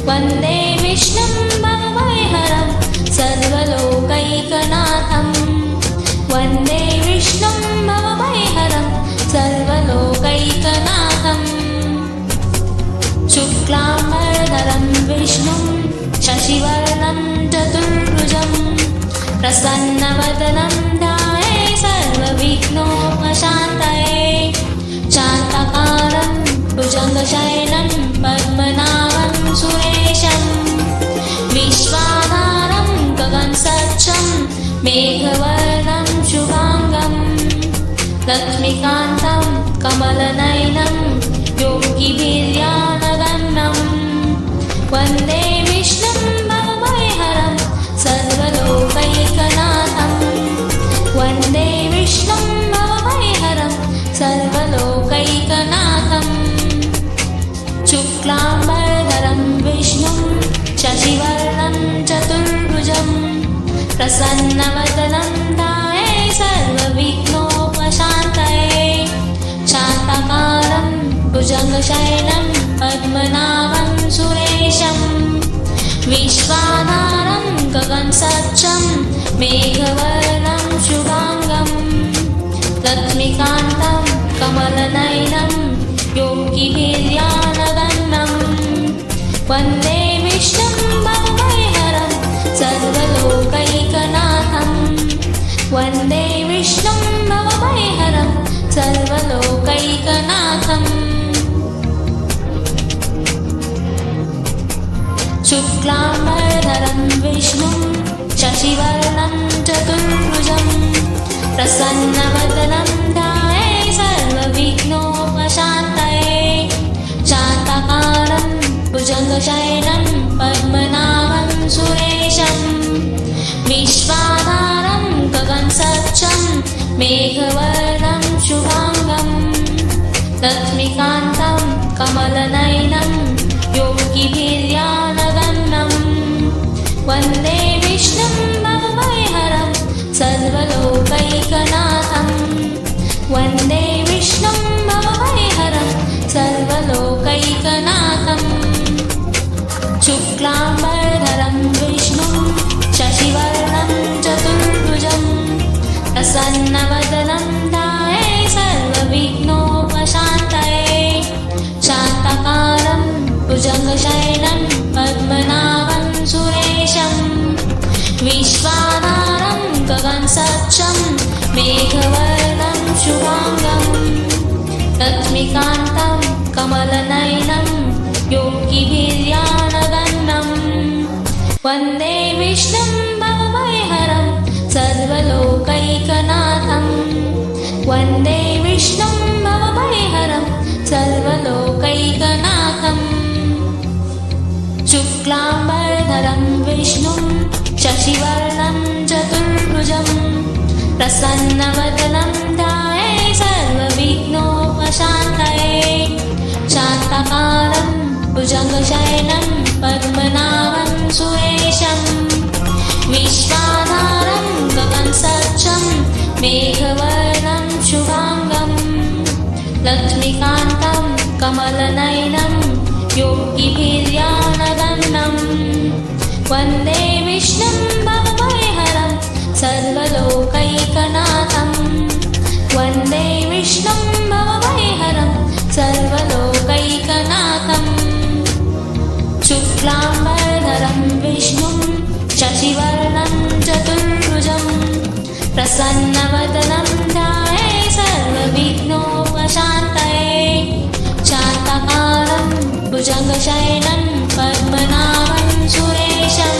वन्दे विष्णुं भवभयहरं सर्वलोकैकनाथं वन्दे विष्णुं भवभयहरं सर्वलोकैकनाथम् शुक्लाम्बरधरं विष्णुं शशिवर्णं चतुर्भुजं प्रसन्नवदनं ध्याये सर्वविघ्नोपशान्तये शान्ताकारं भुजङ्गशयनं पद्मनाभं सुरेशं विश्वाधारं गगनसदृशं मेघवर्णं शुभाङ्गं लक्ष्मीकान्तं कमलनयनं योगिभिर्ध्यानगम्यं वन्दे विष्णुं भवभयहरं सर्वलोकैकनाथं वन्दे विष्णुं भवभयहरं सर्वलोकैकनाथम् शुक्लाम्बरधरं विष्णुं शशिवर्णं चतुर्भुजं प्रसन्नवदनं ध्याये सर्वविघ्नोपशान्तये शान्ताकारं भुजङ्गशयनं पद्मनाभं सुरेशं विश्वाधारं गगनसदृशं मेघवर्णं शुभाङ्गं लक्ष्मीकान्तं कमलनयनं योगिभिर्ध्यानगम्यं वन्दे विष्णुं भवभयहरं सर्वलोकैकनाथं वन्दे विष्णुं भवभयहरं सर्वलोकैकनाथम् शुक्लाम्बरधरं विष्णुं शशिवर्णं चतुर्भुजं प्रसन्नवदनं ध्याये सर्वविघ्नोपशान्तये शान्ताकारं भुजगशयनं पद्मनाभं सुरेशं विश्वाधारं गगनसदृशं मेघवर्णं शुभांगं लक्ष्मीकान्तं कमलनयनं योगिभिर्ध्यानगम्यं वन्दे विष्णुं भवभयहरं सर्वलोकैकनाथं वन्दे विष्णुं भवभयहरं सर्वलोकैकनाथं शुक्लाम्बरधरं विष्णुं शशिवर्णं चतुर्भुजं प्रसन्नवदनं ध्याये सर्वविघ्नोपशान्तये शान्ताकारं भुजगशयनं पद्मनाभं सुरेशं विश्वाधारं गगनसदृशं मेघवर्णं शुभांगं लक्ष्मीकान्तं कमलनयनं योगिभिर्ध्यानगम्यं वन्दे विष्णुं भवभयहरं सर्वलोकैकनाथं वन्दे विष्णुं भवभयहरं सर्वलोकैकनाथं शुक्लाम्बरधरं विष्णुं शशिवर्णं चतुर्भुजं प्रसन्नवदनं ध्याये सर्वविघ्नोपशान्तये शान्ताकारं भुजगशयनं पद्मनाभं सुरेशं विश्वाधारं गगनसदृशं मेघवर्णं शुभांगं लक्ष्मीकान्तं कमलनयनं योगिभिर्ध्यानगम्यं वन्दे विष्णुं भवभयहरं सर्वलोकैकनाथं वन्दे विष्णुं भवभयहरं सर्वलोकैकनाथं शुक्लाम्बरधरं विष्णुं शशिवर्णं चतुर्भुजं प्रसन्नवदनं ध्याये सर्वविघ्नोपशान्तये शान्ताकारं भुजगशयनं पद्मनाभं सुरेशं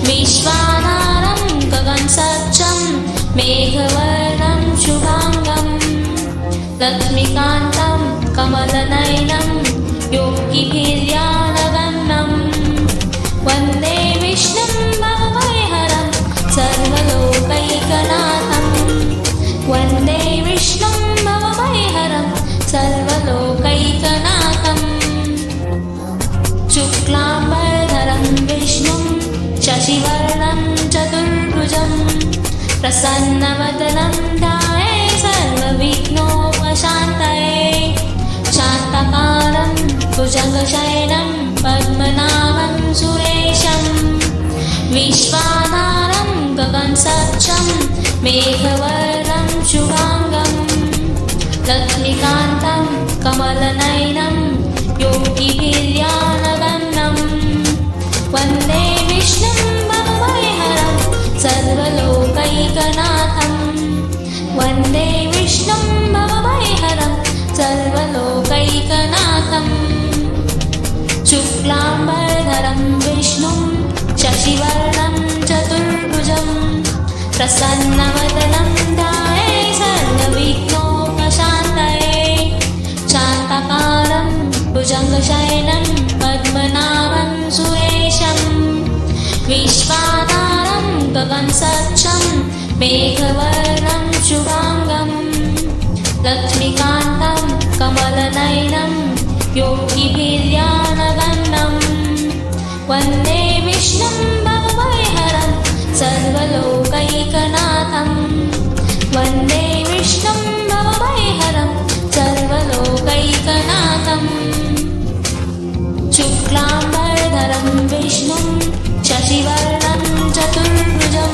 विश्वाधारं गगनसदृशं मेघवर्णं शुभांगं लक्ष्मीकान्तं कमलनयनं योगिभिर्ध्यानगम्यं वन्दे विष्णुं भवभयहरं सर्वलोकैकनाथं वन्दे विष्णुं भवभयहरं सर्वलोकैकनाथं शुक्लाम्बरधरं विष्णुं शशिवर्णं चतुर्भुजं प्रसन्नवदनं ध्याये सर्वविघ्नोपशान्तये शान्ताकारं भुजगशयनं पद्मनाभं सुरेशं विश्वाधारं गगनसदृशं मेघवर्णं शुभांगं लक्ष्मीकान्तं कमलनयनं योगिभिर्ध्यानगम्यं वन्दे विष्णुं भवभयहरं सर्वलोकैकनाथं वन्दे विष्णुं भवभयहरं सर्वलोकैकनाथं शुक्लाम्बरधरं विष्णुं शशिवर्णं चतुर्भुजं प्रसन्नवदनं ध्याये सर्वविघ्नोपशान्तये शान्ताकारं भुजगशयनं पद्मनाभं सुरेशं विश्वाधारं गगनसदृशं मेघवर्णं शुभांगं लक्ष्मीकान्तं कमलनयनं योगिभिर्ध्यानगम्यं वन्दे विष्णुं भवभयहरं सर्वलोकैकनाथं वन्दे विष्णुं भवभयहरं सर्वलोकैकनाथं शुक्लाम्बरधरं विष्णुं शशिवर्णं चतुर्भुजं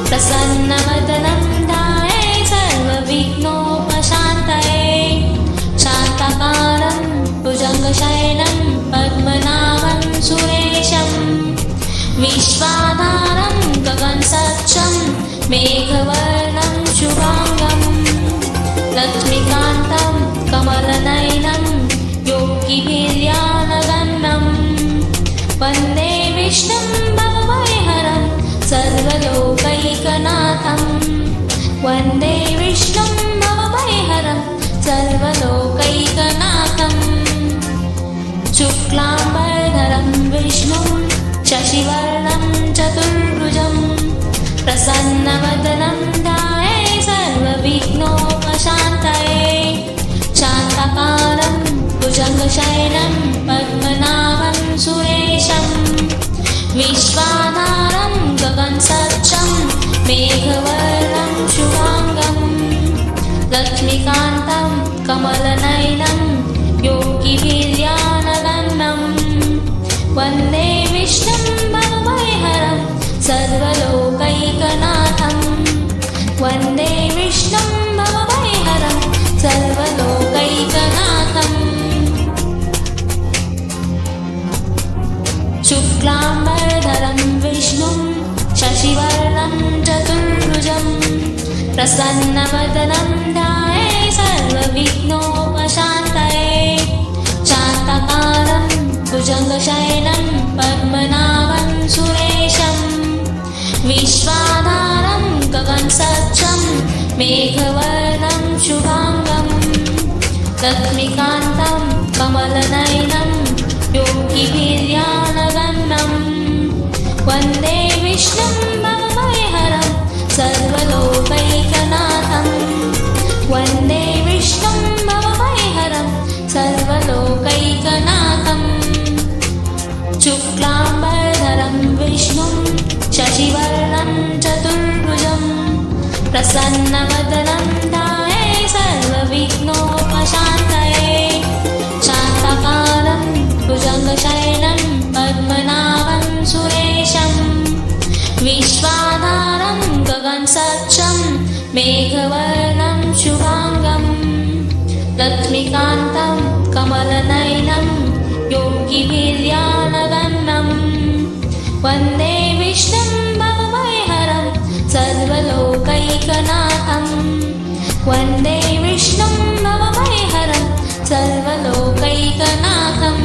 प्रसन्नवदनं ध्याये सर्वविघ्नोपशान्तये शान्ताकारं भुजगशयनं पद्मनाभं सुरेशं विश्वाधारं गगनसदृशं मेघवर्णं शुभांगं लक्ष्मीकान्तं कमलनयनं योगिभिर्ध्यानगम्यं वन्दे विष्णुं भवभयहरं सर्वलोकैकनाथं वन्दे विष्णुं भवभयहरं सर्वलोकैकनाथम् शुक्लाम्बरधरं विष्णुं शशिवर्णं चतुर्भुजं प्रसन्नवदनं ध्याये सर्वविघ्नोपशान्तये शान्ताकारं भुजङ्गशयनं पद्मनाभं सुरेशं विश्वाधारं गगनसदृशं मेघवर्णं शुभाङ्गं लक्ष्मीकान्तं कमलनयनं योगिभिर्ध्यानगम्यं वन्दे विष्णुं भवभयहरं सर्वलोकैकनाथं वन्दे विष्णुं भवभयहरं सर्वलोकैकनाथम् शुक्लाम्बरधरं विष्णुं शशिवर्णं चतुर्भुजं प्रसन्नवदनं ध्याये सर्वविघ्नोपशान्तये शान्ताकारं भुजङ्गशयनं पद्मनाभं सुरेशं विश्वाधारं गगनसदृशं मेघवर्णं शुभाङ्गं लक्ष्मीकान्तं कमलनयनं योगिभिर्ध्यानगम्यं वन्दे विष्णुं भवभयहरं सर्वलोकैकनाथं वन्दे विष्णुं भवभयहरं सर्वलोकैकनाथम् शुक्लाम्बरधरं विष्णुं शशिवर्णं चतुर्भुजं प्रसन्नवदनं ध्याये सर्वविघ्नोपशान्तये शान्ताकारं भुजङ्गशयनं पद्मनाभं सुरेशं विश्वाधारं गगनसदृशं मेघवर्णं शुभाङ्गं लक्ष्मीकान्तं कमलनयनं योगिभिर्ध्यानगम्यं वन्दे विष्णुं भवभयहरं सर्वलोकैकनाथं वन्दे विष्णुं भवभयहरं सर्वलोकैकनाथम्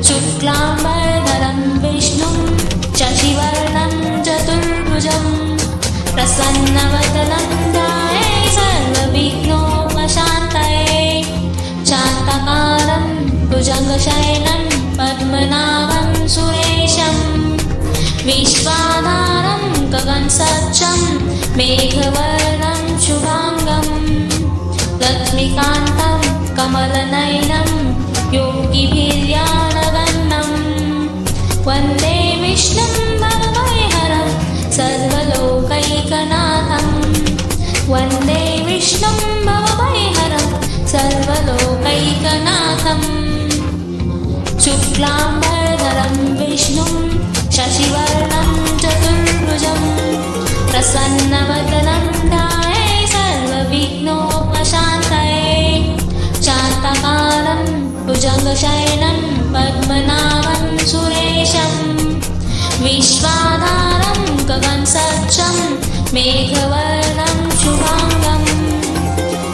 शुक्लाम्बरधरं विष्णुं शशिवर्णं चतुर्भुजं प्रसन्नवदनं ध्याये सर्वविघ्नोपशान्तये शान्ताकारं भुजङ्गशयनं पद्मनाभं सुरेशं विश्वाधारं गगनसदृशं मेघवर्णं शुभाङ्गं लक्ष्मीकान्तं कमलनयनं योगिभिर्ध्यानगम्यं वन्दे विष्णुं भवभयहरं सर्वलोकैकनाथं वन्दे विष्णुं भवभयहरं सर्वलोकैकनाथम् शुक्लाम्बरधरं विष्णुं शशिवर्णं चतुर्भुजं प्रसन्नवदनं ध्याये सर्वविघ्नोपशान्तये शान्ताकारं भुजङ्गशयनं पद्मनाभं सुरेशं विश्वाधारं गगनसदृशं मेघवर्णं शुभाङ्गं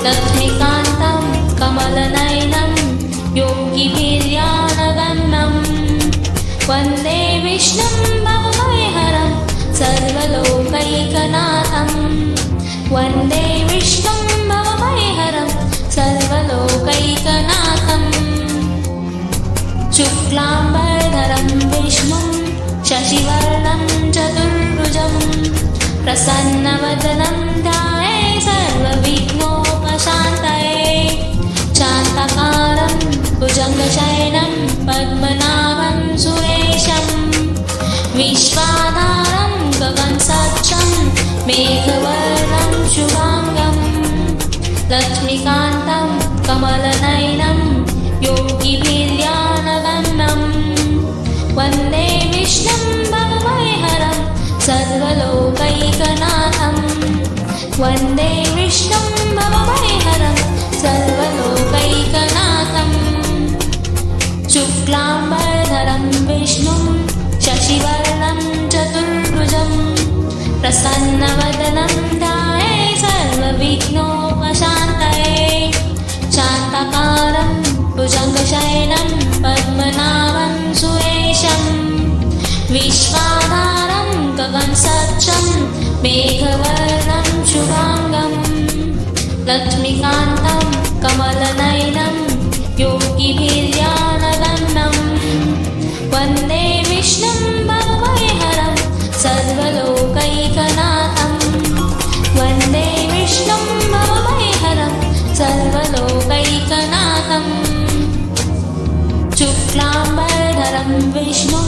लक्ष्मीकान्तं कमलनयनं योगिभिर्ध्यानगम्यं वन्दे विष्णुं भवभयहरं सर्वलोकैकनाथं वन्दे विष्णुं भवभयहरं सर्वलोकैकनाथम् शुक्लाम्बरधरं विष्णुं शशिवर्णं चतुर्भुजं प्रसन्नवदनं ध्याये सर्वविघ्नोपशान्तये शान्ताकारं भुजङ्गशयनं पद्मनाभं सुरेशं विश्वाधारं गगनसदृशं मेघवर्णं शुभाङ्गं लक्ष्मीकान्तं कमलनयनं योगिभिर्ध्यानगम्यं वन्दे विष्णुं भवभयहरं सर्वलोकैकनाथं वन्दे विष्णुं भवभयहरं सर्वलोकैकनाथम् शुक्लाम्बरधरं विष्णुं शशिवर्णं चतुर्भुजं प्रसन्नवदनं ध्याये सर्वविघ्नोपशान्तये शान्ताकारं भुजङ्गशयनं पद्मनाभं सुरेशं विश्वाधारं गगनसदृशं मेघवर्णं शुभांगं लक्ष्मीकान्तं कमलनयनं योगिभिर्ध्यानगम्यं वन्दे विष्णुं भवभयहरं सर्वलोकैकनाथं वन्दे विष्णुं भवभयहरं सर्वलोकैकनाथम् शुक्लाम्बरधरं विष्णुं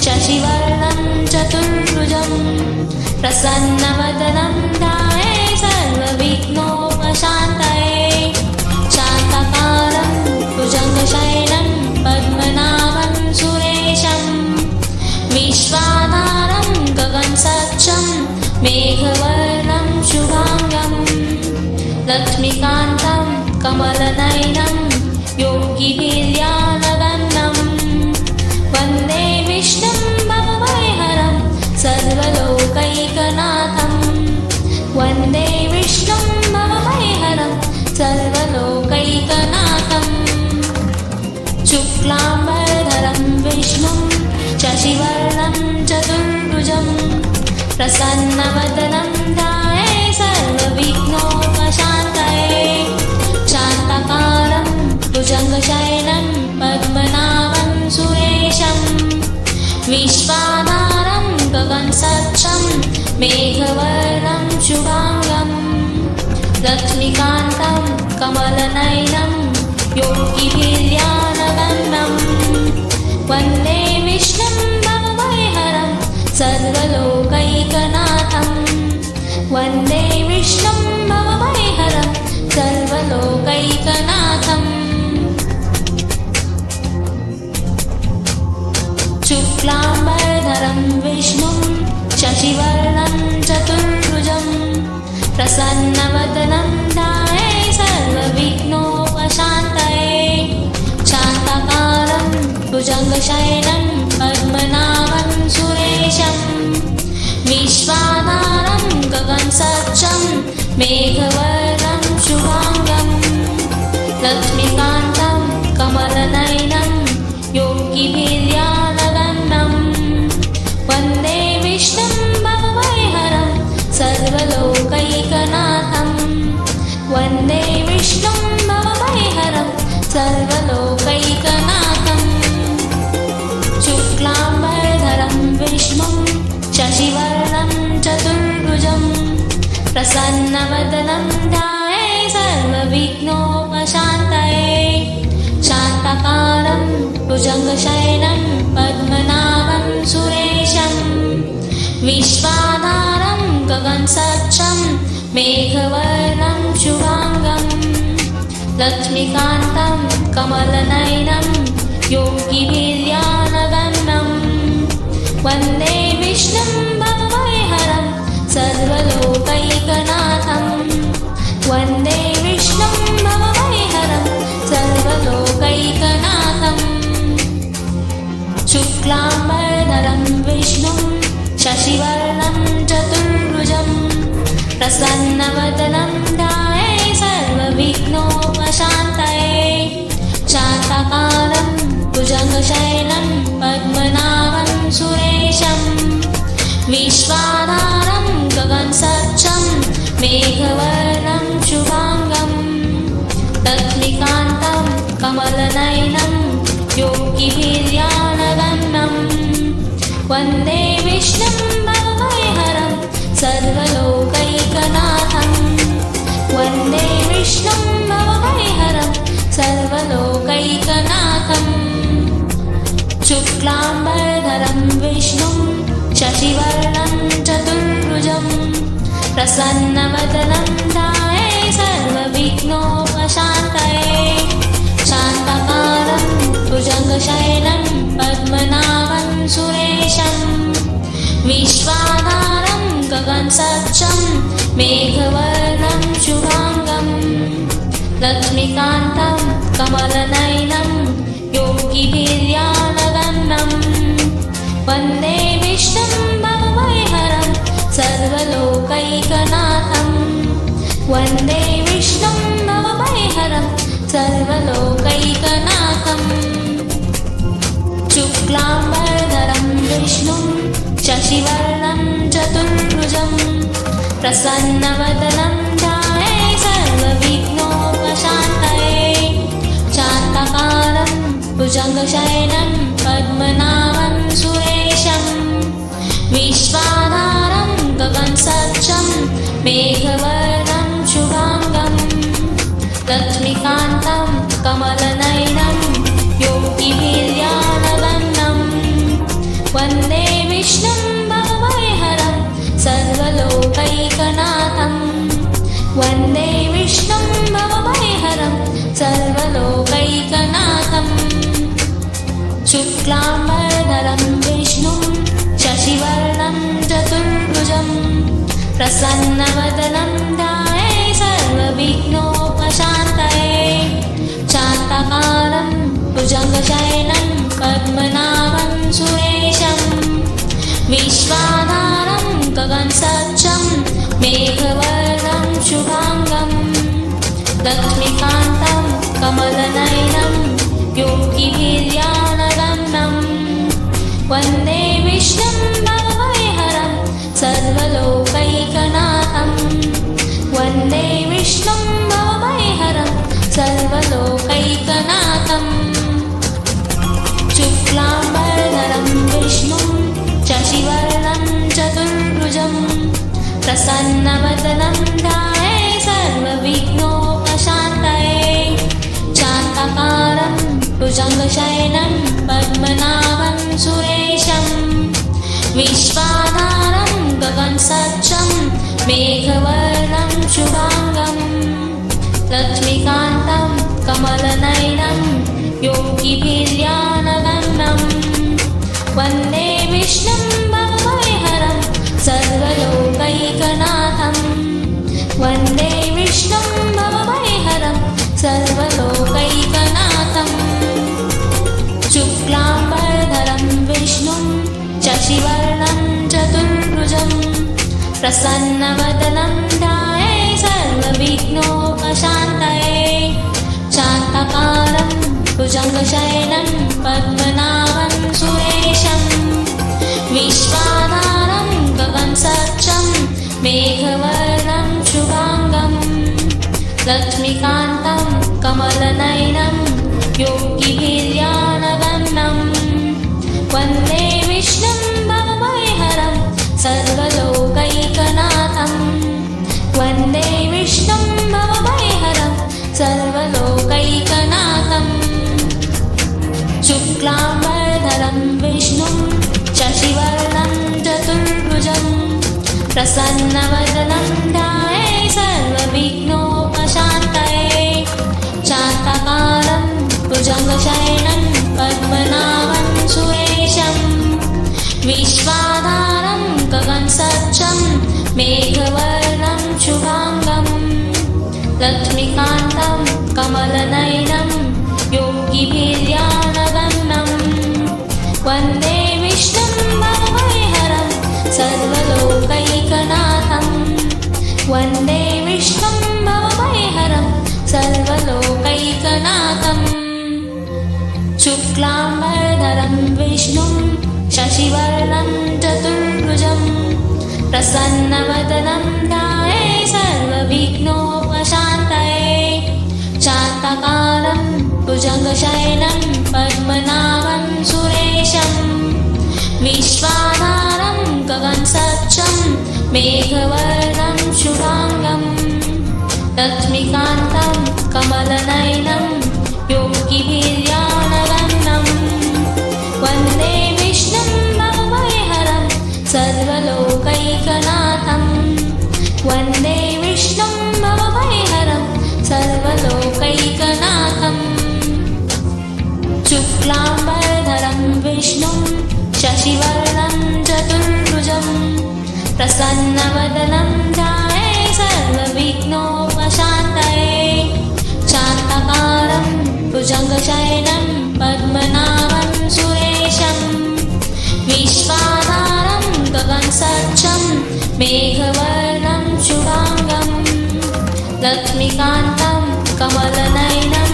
शशिवर्णं चतुर्भुजं प्रसन्नवदनं ध्याये सर्वविघ्नोपशान्तये शान्ताकारं भुजगशयनं पद्मनाभं सुरेशं विश्वाधारं गगनसदृशं मेघवर्णं शुभांगं लक्ष्मीकान्तं कमलनयनं योगिभिर्ध्यानगम्यं वन्दे विष्णुं भवभयहरं सर्वलोकैकनाथं वन्दे विष्णुं भवभयहरं सर्वलोकैकनाथं शुक्लाम्बरधरं विष्णुं शशिवर्णं चतुर्भुजं प्रसन्नवदनं ध्याये सर्वविघ्नोपशान्तये शान्ताकारं भुजगशयनं पद्मनाभं सुरेशं विश्वाधारं गगनसदृशं मेघवर्णं शुभांगं लक्ष्मीकान्तं कमलनयनं योगिभिर्ध्यानगम्यं वन्दे विष्णुं भवभयहरं सर्वलोकैकनाथं वन्दे विष्णुं भवभयहरं सर्वलोकैकनाथम् शुक्लाम्बरधरं विष्णुं शशिवर्णं चतुर्भुजं प्रसन्नवदनं ध्याये सर्वविघ्नोपशान्तये शान्ताकारं भुजगशयनं पद्मनाभं सुरेशं विश्वाधारं गगनसदृशं मेघवर्णं शुभांगं लक्ष्मीकान्तं कमलनयनं योगिभिर्ध्यानगम्यं वन्दे विष्णुं भवभयहरं सर्वलोकैकनाथं वन्दे विष्णुं भवभयहरं सर्वलोकैकनाथम् शुक्लाम्बरधरं विष्णुं शशिवर्णं चतुर्भुजं प्रसन्नवदनं ध्याये सर्वविघ्नोपशान्तये शान्ताकारं भुजगशयनं पद्मनाभं सुरेशं विश्वाधारं गगनसदृशं मेघवर्णं शुभांगं लक्ष्मीकान्तं कमलनयनं योगिभिर्ध्यानगम्यं वन्दे विष्णुं भवभयहरं सर्वलोकैकनाथं वन्दे विष्णुं भवभयहरं सर्वलोकैकनाथम् शुक्लाम्बरधरं विष्णुं शशिवर्णं चतुर्भुजं प्रसन्नवदनं ध्याये सर्वविघ्नोपशान्तये शान्ताकारं भुजगशयनं पद्मनाभं सुरेशं विश्वाधारं गगनसदृशं मेघवर्णं शुभांगं लक्ष्मीकान्तं कमलनयनं योगिभिर्ध्यानगम्यं वन्दे विष्णुं भवभयहरं सर्वलोकैकनाथं वन्दे विष्णुं भवभयहरं सर्वलोकैकनाथम् शुक्लाम्बरधरं विष्णुं शशिवर्णं चतुर्भुजं प्रसन्नवदनं ध्याये सर्वविघ्नोपशान्तये शान्ताकारं भुजगशयनं पद्मनाभं सुरेशं विश्वाधारं गगनसदृशं मेघवर्णं शुभांगं लक्ष्मीकान्तं कमलनयनं योगिभिर्ध्यानगम्यं वन्दे विष्णुं भवभयहरं सर्वलोकैकनाथं वन्दे विष्णुं भवभयहरं सर्वलोकैकनाथम् शुक्लाम्बरधरं विष्णुं शशिवर्णं चतुर्भुजं प्रसन्नवदनं ध्याये सर्वविघ्नोपशान्तये शान्ताकारं भुजगशयनं पद्मनाभं सुरेशं विश्वाधारं गगनसदृशं मेघवर्णं शुभांगं लक्ष्मीकान्तं कमलनयनं योगिभिर्ध्यानगम्यं वन्दे विष्णुं भवभयहरं सर्वलोकैकनाथं वन्दे विष्णुं भवभयहरं सर्वलोकैकनाथं शुक्लाम्बरधरं विष्णुं शशिवर्णं चतुर्भुजं प्रसन्नवदनं ध्याये सर्वविघ्नोपशान्तये शान्ताकारं भुजगशयनं पद्मनाभं सुरेशं विश्वाधारं गगनसदृशं मेघवर्णं शुभांगं लक्ष्मीकान्तं कमलनयनं योगिभिर्ध्यानगम्यं वन्दे विष्णुं भवभयहरं सर्वलोकैकनाथं वन्दे विष्णुं भवभयहरं सर्वलोकैकनाथं शुक्लाम्बरधरं विष्णुं शशिवर्णं चतुर्भुजं प्रसन्नवदनं ध्याये सर्वविघ्नोपशान्तये शान्ताकारं भुजगशयनं पद्मनाभं सुरेशं विश्वाधारं गगनसदृशं मेघवर्णं शुभांगं लक्ष्मीकान्तं कमलनयनं योगिभिर्ध्यानगम्यं वन्दे विष्णुं भवभयहरं सर्वलोकैकनाथं वन्दे विष्णुं भवभयहरं सर्वलोकैकनाथं शुक्लाम्बरधरं विष्णुं शशिवर्णं चतुर्भुजं प्रसन्नवदनं ध्याये सर्वविघ्नोपशान्तये शान्ताकारं भुजगशयनं पद्मनाभं सुरेशं विश्वाधारं गगनसदृशं मेघवर्णं शुभांगं लक्ष्मीकान्तं कमलनयनं योगिभिर्ध्यानगम्यं वन्दे विष्णुं भवभयहरं सर्वलोकैकनाथं वन्दे विष्णुं भवभयहरं सर्वलोकैकनाथं शुक्लाम्बरधरं विष्णुं शशिवर्णं चतुर्भुजं प्रसन्नवदनं ध्याये सर्वविघ्नोपशान्तये शान्ताकारं भुजगशयनं पद्मनाभं सुरेशं विश्वाधारं गगनसदृशं मेघवर्णं शुभांगं लक्ष्मीकान्तं कमलनयनं योगिभिर्ध्यानगम्यं वन्दे विष्णुं भवभयहरं सर्वलोकैकनाथं वन्दे विष्णुं भवभयहरं सर्वलोकैकनाथं शुक्लाम्बरधरं विष्णुं शशिवर्णं चतुर्भुजं प्रसन्नवदनं ध्याये सर्वविघ्नोपशान्तये शान्ताकारं भुजगशयनं पद्मनाभं सुरेशं विश्वाधारं गगनसदृशं मेघवर्णं शुभांगं लक्ष्मीकान्तं कमलनयनं योगिभिर्ध्यानगम्यं वन्दे विष्णुं भवभयहरं सर्वलोकैकनाथं वन्दे विष्णुं भवभयहरं सर्वलोकैकनाथं शुक्लाम्बरधरं विष्णुं शशिवर्णं चतुर्भुजं प्रसन्नवदनं ध्याये सर्वविघ्नोपशान्तये शान्ताकारं भुजगशयनं पद्मनाभं सुरेशं विश्वाधारं गगनसदृशं मेघवर्णं शुभांगं लक्ष्मीकान्तं कमलनयनं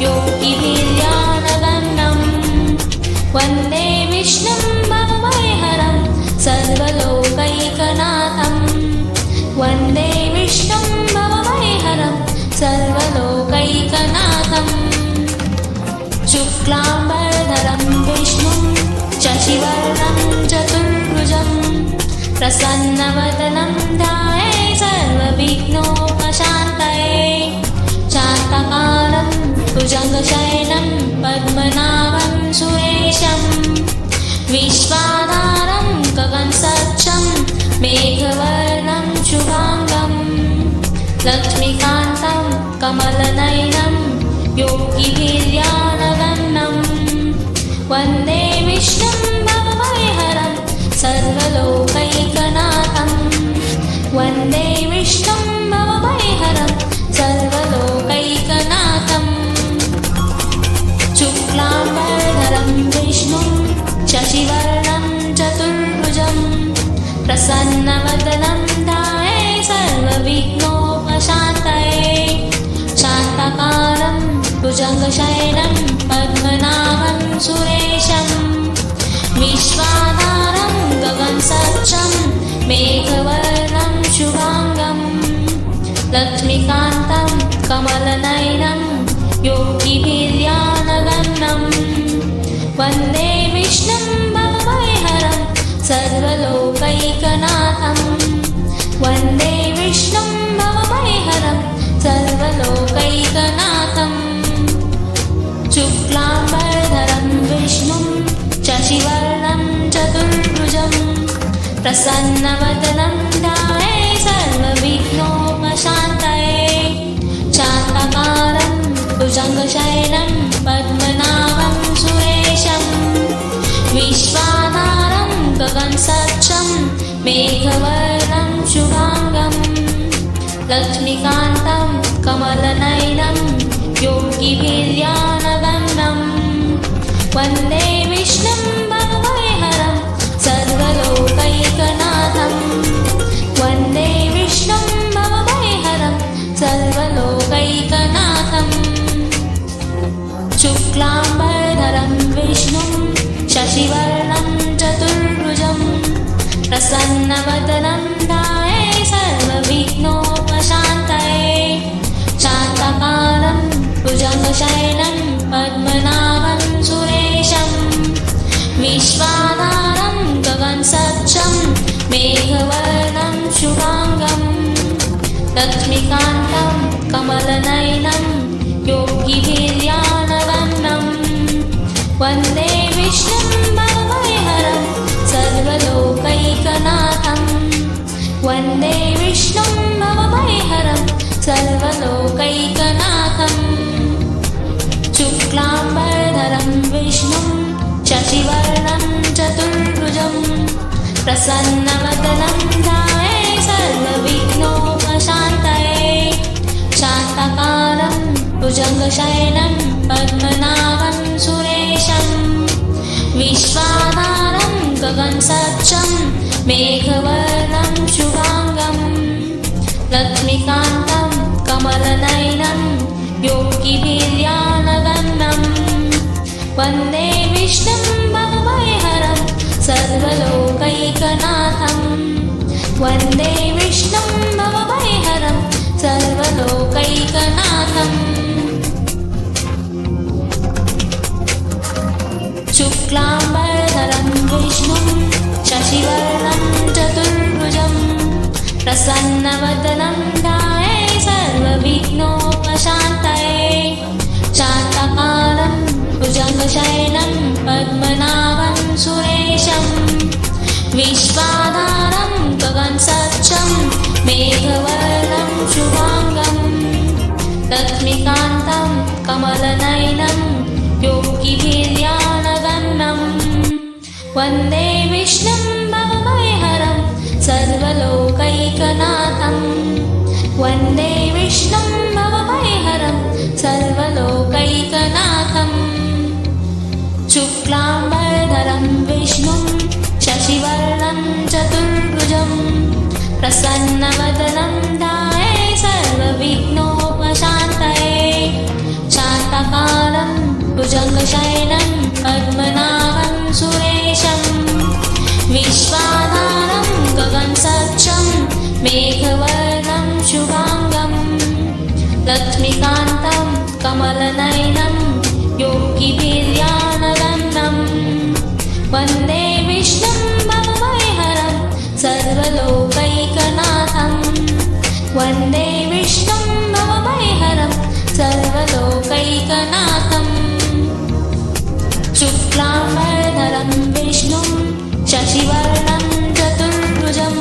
योगिभिर्ध्यानगम्यं वन्दे विष्णुं भवभयहरं शशिवर्णं चतुर्भुजं प्रसन्नवदनं ध्याये सर्वविघ्नोपशान्तये शान्तकारं भुजगशयनं पद्मनाभं सुरेशं विश्वाधारं गगनसदृशं मेघवर्णं शुभांगं लक्ष्मीकान्तं कमलनयनं योगिभिर्ध्यानगम्यं वन्दे विष्णुं भवभयहरं सर्वलोकैकनाथं वन्दे विष्णुं भवभयहरं सर्वलोकैकनाथं शुक्लाम्बरधरं विष्णुं शशिवर्णं चतुर्भुजं प्रसन्नवदनं ध्याये सर्वविघ्नोपशान्तये शान्तकारं भुजगशयनं पद्मनाभं सुरेशं विश्वाधारं गगनसदृशं मेघवर्णं शुभांगं लक्ष्मीकान्तं कमलनयनं योगिभिर्ध्यानगम्यं वन्दे विष्णुं भवभयहरं सर्वलोकैकनाथं वन्दे विष्णुं भवभयहरं सर्वलोकैकनाथं शुक्लाम्बरधरं विष्णुं शशिवर्णं चतुर्भुजं प्रसन्नवदनं ध्याये सर्वविघ्नोपशान्तये शान्तकारं भुजगशयनं पद्मनाभं सुरेशं विश्वाधारं गगनसदृशं मेघवर्णं शुभांगं लक्ष्मीकान्तं कमलनयनं योगिभिर्ध्यानगम्यं वन्दे विष्णुं भवभयहरं सर्वलोकैकनाथं वन्दे विष्णुं भवभयहरं सर्वलोकैकनाथं शुक्लाम्बरधरं विष्णुं शशिवर्णं चतुर्भुजं प्रसन्नवदनं ध्याये सर्वविघ्नोपशान्तये शान्तकारं भुजगशयनं पद्मनाभं सुरेशं विश्वाधारं गगनसदृशं मेघवर्णं शुभांगं लक्ष्मीकान्तं कमलनयनं योगिभिर्ध्यानगम्यं वन्दे विष्णुं भवभयहरं सर्वलोकैकनाथं वन्दे विष्णुं भवभयहरं सर्वलोकैकनाथं शुक्लाम्बरधरं विष्णुं शशिवर्णं चतुर्भुजं प्रसन्नवदनं ध्याये सर्वविघ्नोपशान्तये शान्तकारं भुजगशयनं पद्मनाभं सुरेशं विश्वाधारं गगनसदृशं मेघवर्णं शुभांगं लक्ष्मीकान्तं कमलनयनं योगिभिर्ध्यानगम्यं वन्दे विष्णुं भवभयहरं सर्वलोकैकनाथं वन्दे विष्णुं भवभयहरं सर्वलोकैकनाथं शुक्लाम्बरधरं विष्णुं शशिवर्णं चतुर्भुजं प्रसन्नवदनं ध्याये सर्वविघ्नोपशान्तये शान्तकारं भुजगशयनं पद्मनाभं सुरेशं विश्वाधारं गगनसदृशं मेघवर्णं शुभांगं लक्ष्मीकान्तं कमलनयनं योगिभिर्ध्यानगम्यं वन्दे विष्णुं भवभयहरं सर्वलोकैकनाथं वन्दे विष्णुं भवभयहरं सर्वलोकैकनाथं शुक्लाम्बरधरं विष्णुं शशिवर्णं चतुर्भुजं प्रसन्नवदनं ध्याये सर्वविघ्नोपशान्तये शान्तकारं भुजगशयनं पद्मनाभं सुरेशं विश्वाधारं गगनसदृशं मेघवर्णं शुभांगं लक्ष्मीकान्तं कमलनयनं योगिभिर्ध्यानगम्यं वन्दे विष्णुं भवभयहरं सर्वलोकैकनाथं वन्दे विष्णुं भवभयहरं सर्वलोकैकनाथम् शुक्लाम्बरधरं विष्णुं शशिवर्णं चतुर्भुजं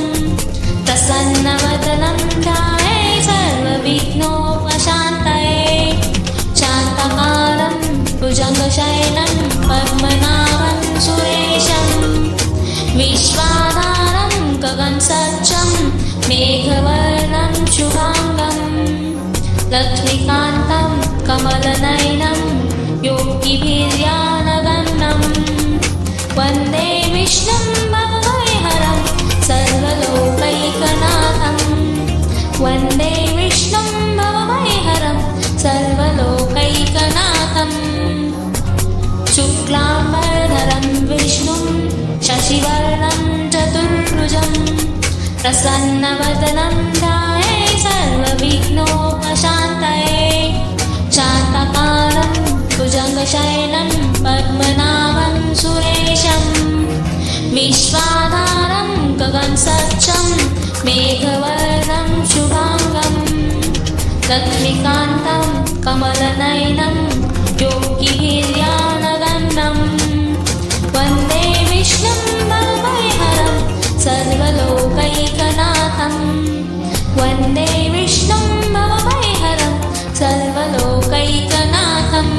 प्रसन्नवदनं ध्याये सर्वविघ्नोपशान्तये शान्तकारं भुजगशयनं पद्मनाभं सुरेशं विश्वाधारं गगनसदृशं मेघवर्णं शुभाङ्गं लक्ष्मीकान्तं कमलनयनं योगिभिर्ध्यानगम्यं वन्दे विष्णुं भवभयहरं सर्वलोकैकनाथं वन्दे विष्णुं भवभयहरं सर्वलोकैकनाथम् शुक्लाम्बरधरं विष्णुं शशिवर्णं चतुर्भुजं प्रसन्नवदनं ध्याये सर्वविघ्नोपशान्तये शान्तकारं भुजगशयनं पद्मनाभं सुरेशं विश्वाधारं गगनसदृशं मेघवर्णं शुभाङ्गं लक्ष्मीकान्तं कमलनयनं योगिभिर्ध्यानगम्यं वन्दे विष्णुं भवभयहरं सर्वलोकैकनाथं वन्दे विष्णुं भवभयहरं सर्वलोकैकनाथम्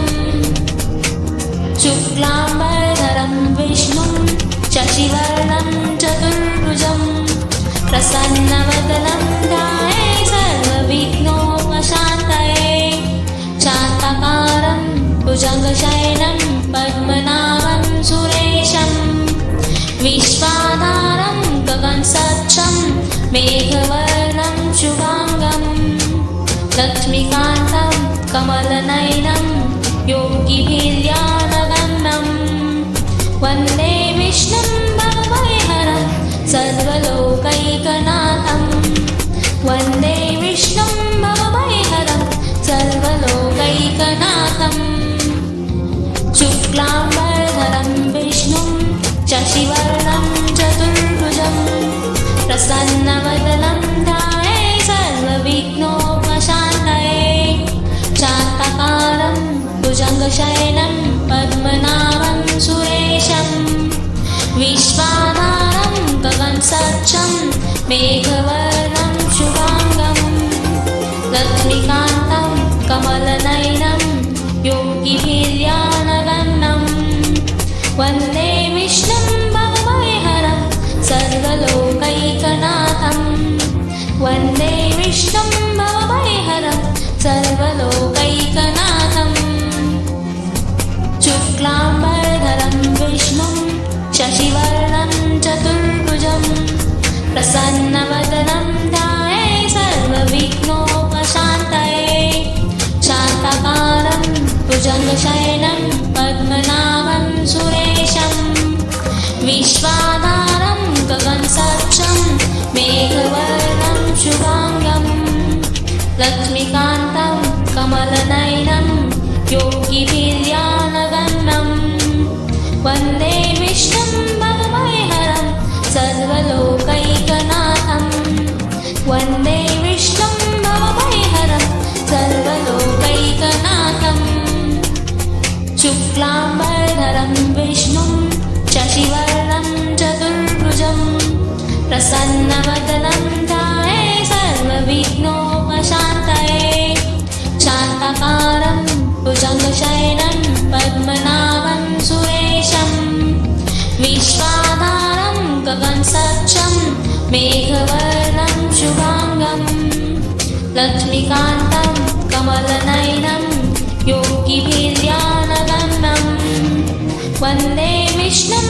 शुक्लाम्बरधरं विष्णुं शशिवर्णं चतुर्भुजं प्रसन्नवदनं ध्याये सर्वविघ्नोपशान्तये शान्तकारं भुजगशयनं पद्मनाभं सुरेशं विश्वाधारं गगनसदृशं मेघवर्णं शुभाङ्गं लक्ष्मीकान्तं कमलनयनं योगिभिर्ध्यानगम्यं वन्दे विष्णुं भवभयहरं सर्वलोकैकनाथं वन्दे विष्णुं भवभयहरं सर्वलोकैकनाथम् शुक्लाम्बरधरं विष्णुं शशिवर्णं चतुर्भुजं प्रसन्नवदनं ध्याये सर्वविघ्नोपशान्तये शान्तकारं भुजगशयनं पद्मनाभं सुरेशं विश्वाधारं गगनसदृशं मेघवर्णं शुभाङ्गं लक्ष्मीकान्तं कमलनयनं योगिभिर्ध्यानगम्यं वन्दे विष्णुं भवभयहरं सर्वलोकैकनाथं वन्दे विष्णुं भवभयहरं सर्वलोकैकनाथम् शुक्लाम्बरधरं विष्णुं शशिवर्णं चतुर्भुजं प्रसन्नवदनं ध्याये सर्वविघ्नोपशान्तये शान्तकारं भुजगशयनं पद्मनाभं सुरेशं विश्वाधारं गगनसदृशं मेघवर्णं शुभाङ्गं लक्ष्मीकान्तं कमलनयनं योगिभिर्ध्यानगम्यं वन्दे विष्णुं भवभयहरं सर्वलोकैकनाथं वन्दे विष्णुं भवभयहरं सर्वलोकैकनाथम् शुक्लाम्बरधरं विष्णुं शशिवर्णं चतुर्भुजं प्रसन्नवदनं ध्याये सर्वविघ्नोपशान्तये शान्तकारं भुजगशयनं पद्मनाभं सुरेशं विश्वाधारं गगनसदृशं मेघवर्णं शुभाङ्गं लक्ष्मीकान्तं कमलनयनं योगिभिर्ध्यानगम्यं वन्दे विष्णुं